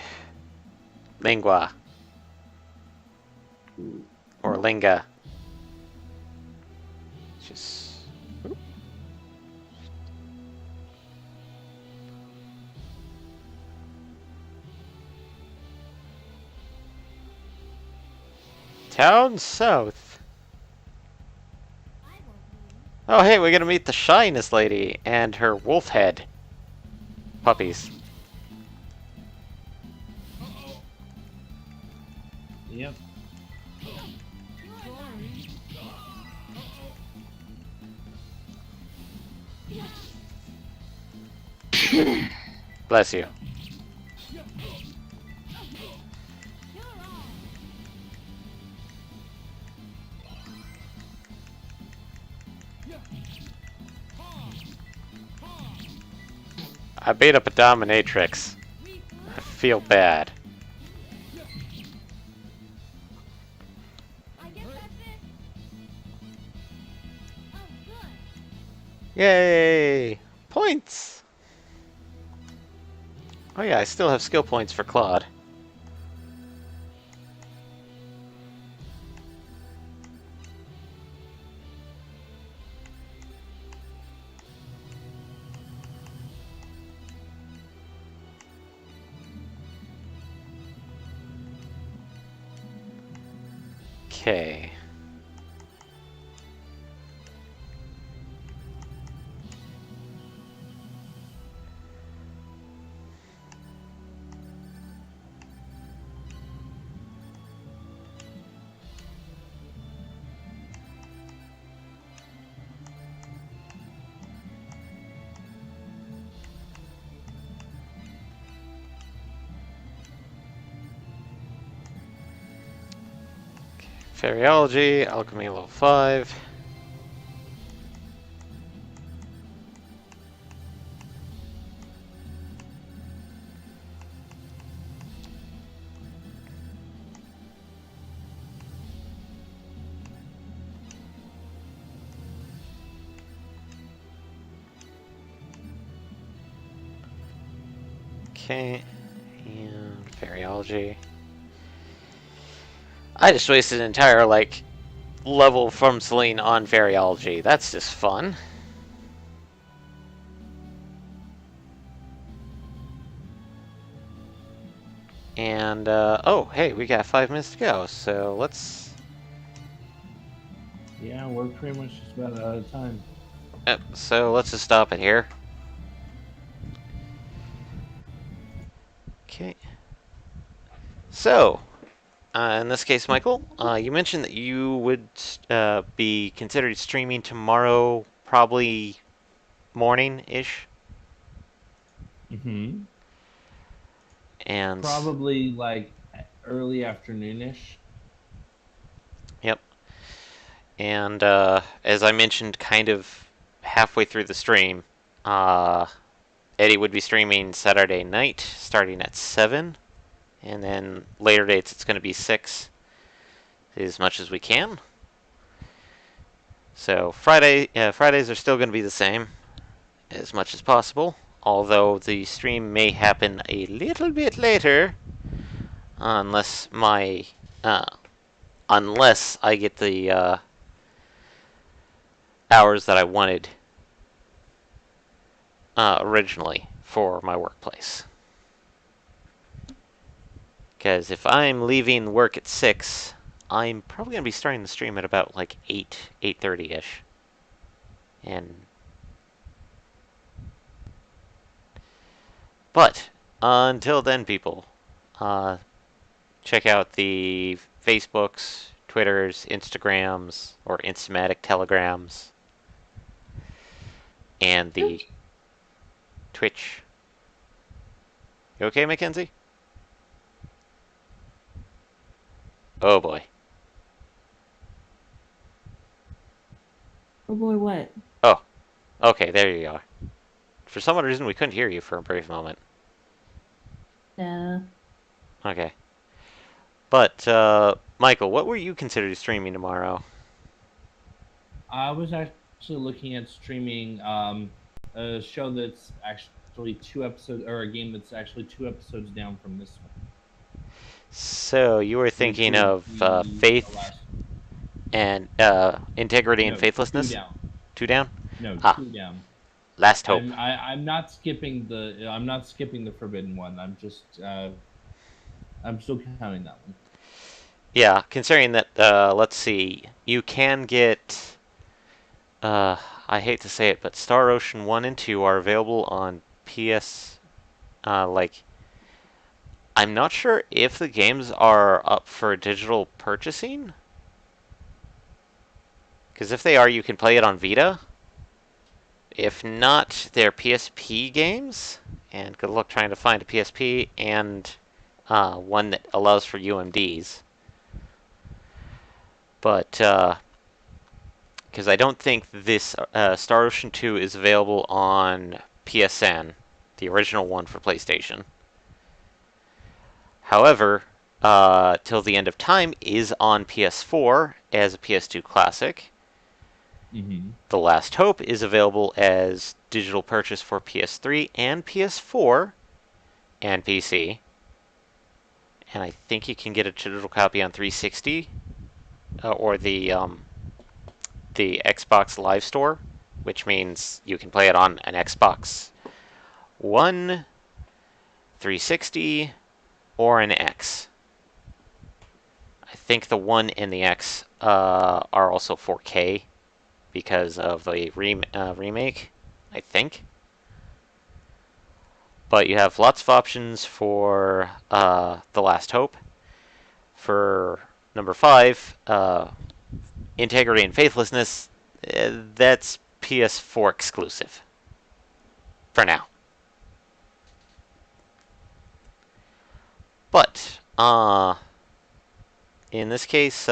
Lingua or Linga. Just oop. Town South. Oh hey, we're gonna meet the Shyness Lady and her wolf head puppies. Yep. Bless you. I beat up a dominatrix. I feel bad. I guess that's it. Oh, good. Yay! Points! Oh yeah, I still have skill points for Claude. Okay. Fairyology, Alchemy level 5. Okay, and Fairyology. I just wasted an entire, like, level from Celine on Variology. That's just fun. And, oh, hey, we got 5 minutes to go, so let's... Yeah, we're pretty much just about out of time. So let's just stop it here. Okay. So, in this case, Michael, you mentioned that you would be considered streaming tomorrow, probably morning-ish. Mm-hmm. And Probably like early afternoonish. yep. And as I mentioned, kind of halfway through the stream, Eddie would be streaming Saturday night, starting at 7, and then later dates it's going to be 6, as much as we can. So Fridays are still going to be the same, as much as possible. Although the stream may happen a little bit later, unless unless I get the hours that I wanted originally for my workplace. Because if I'm leaving work at 6, I'm probably going to be starting the stream at about like 8:30ish. But until then, people, check out the Facebooks, Twitters, Instagrams, or Instamatic Telegrams, and the Twitch. You okay, Mackenzie? Oh boy. Oh boy, what? Oh, okay, there you are. For some reason, we couldn't hear you for a brief moment. Nah. Okay. But, Michael, what were you considered streaming tomorrow? I was actually looking at streaming a show that's actually 2 episodes, or a game that's actually 2 episodes down from this one. So, you were thinking Which would of be the faith last- and integrity and No, faithlessness? 2 down. 2 down? No, Ah. 2 down. Last hope. I'm not skipping the forbidden one. I'm just I'm still counting that one. Yeah, considering that, let's see, you can get, I hate to say it, but Star Ocean 1 and 2 are available on PS, like, I'm not sure if the games are up for digital purchasing. Because if they are, you can play it on Vita. If not, they're PSP games. And good luck trying to find a PSP and one that allows for UMDs. But, because I don't think this Star Ocean 2 is available on PSN, the original one for PlayStation. However, Till the End of Time is on PS4 as a PS2 classic. Mm-hmm. The Last Hope is available as digital purchase for PS3 and PS4 and PC. And I think you can get a digital copy on 360 or the Xbox Live Store, which means you can play it on an Xbox One, 360, or an X. I think the One and the X are also 4K because of the remake, I think. But you have lots of options for The Last Hope. For number 5, Integrity and Faithlessness, that's PS4 exclusive. For now. But, in this case,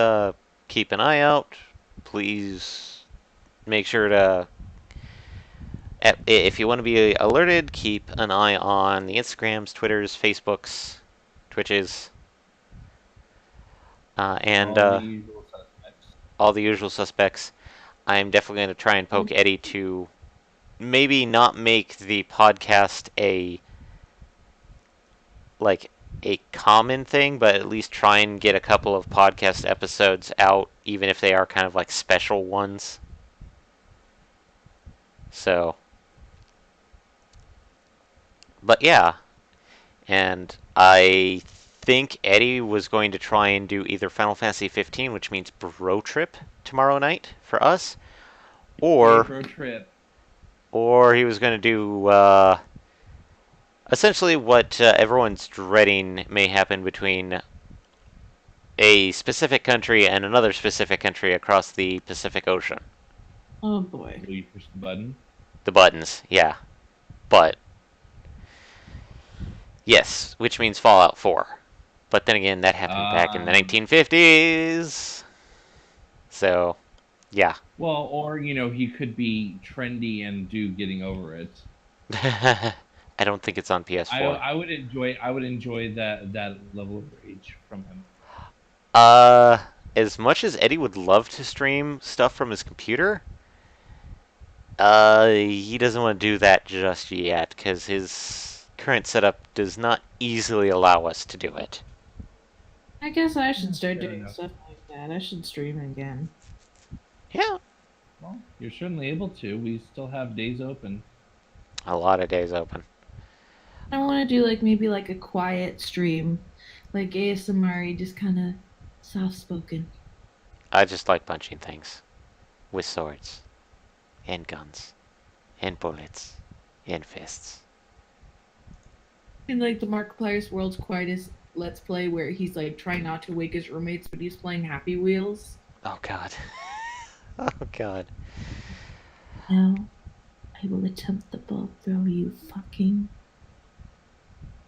keep an eye out. Please make sure to, if you want to be alerted, keep an eye on the Instagrams, Twitters, Facebooks, Twitches, and All the usual suspects. all the usual suspects. I'm definitely going to try and poke Eddie to maybe not make the podcast a common thing, but at least try and get a couple of podcast episodes out, even if they are kind of like special ones. So, but yeah, and I think Eddie was going to try and do either Final Fantasy 15, which means Bro Trip tomorrow night for us, Yay, or bro trip. he was going to do essentially what everyone's dreading may happen between a specific country and another specific country across the Pacific Ocean. Oh boy. Will you push the button? The buttons, yeah. But, yes, which means Fallout 4. But then again, that happened back in the 1950s. So, yeah. Well, or he could be trendy and do Getting Over It. I don't think it's on PS4. I would enjoy that level of rage from him. As much as Eddie would love to stream stuff from his computer, he doesn't want to do that just yet, because his current setup does not easily allow us to do it. I guess I should start Fair doing enough. stuff like that. I should stream again. Yeah, Well, you're certainly able to. We still have days open. a lot of days open. I want to do maybe a quiet stream, like ASMR, just kind of soft spoken. I just like punching things with swords and guns and bullets and fists. And the Markiplier's World's Quietest Let's Play, where he's trying not to wake his roommates, but he's playing Happy Wheels. Oh god. Oh god. Now, I will attempt the bow throw, you fucking.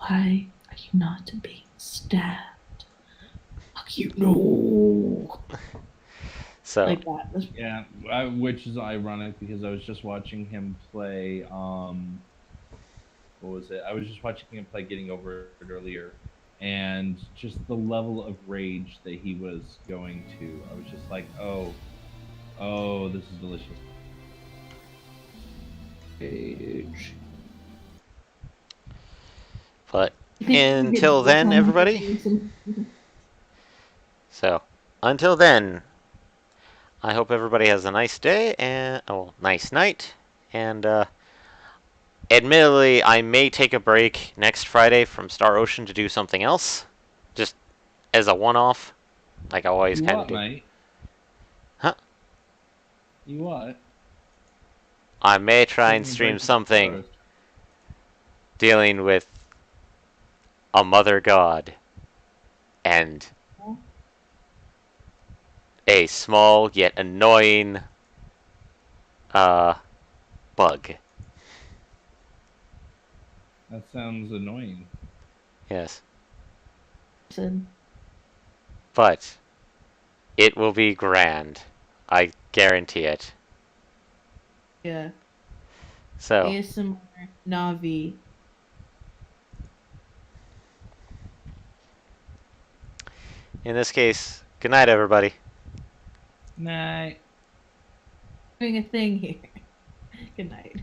Why are you not being stabbed? Fuck you, no! So, Like that. That's- Yeah, which is ironic because I was just watching him play. What was it? I was just watching him play Getting Over It earlier, and just the level of rage that he was going to. I was just like, oh, this is delicious. Rage. but until then, everybody. So, until then, I hope everybody has a nice day and nice night. And admittedly, I may take a break next Friday from Star Ocean to do something else, just as a one-off, like I always You kind of what, do. mate? Huh? You what? I may try and Taking a stream break from something Forest. dealing with a mother god and a small yet annoying bug. That sounds annoying. Yes. Listen, But it will be grand. I guarantee it. yeah. So, ASMR Navi. in this case, good night, everybody. Night. Doing a thing here. Good night.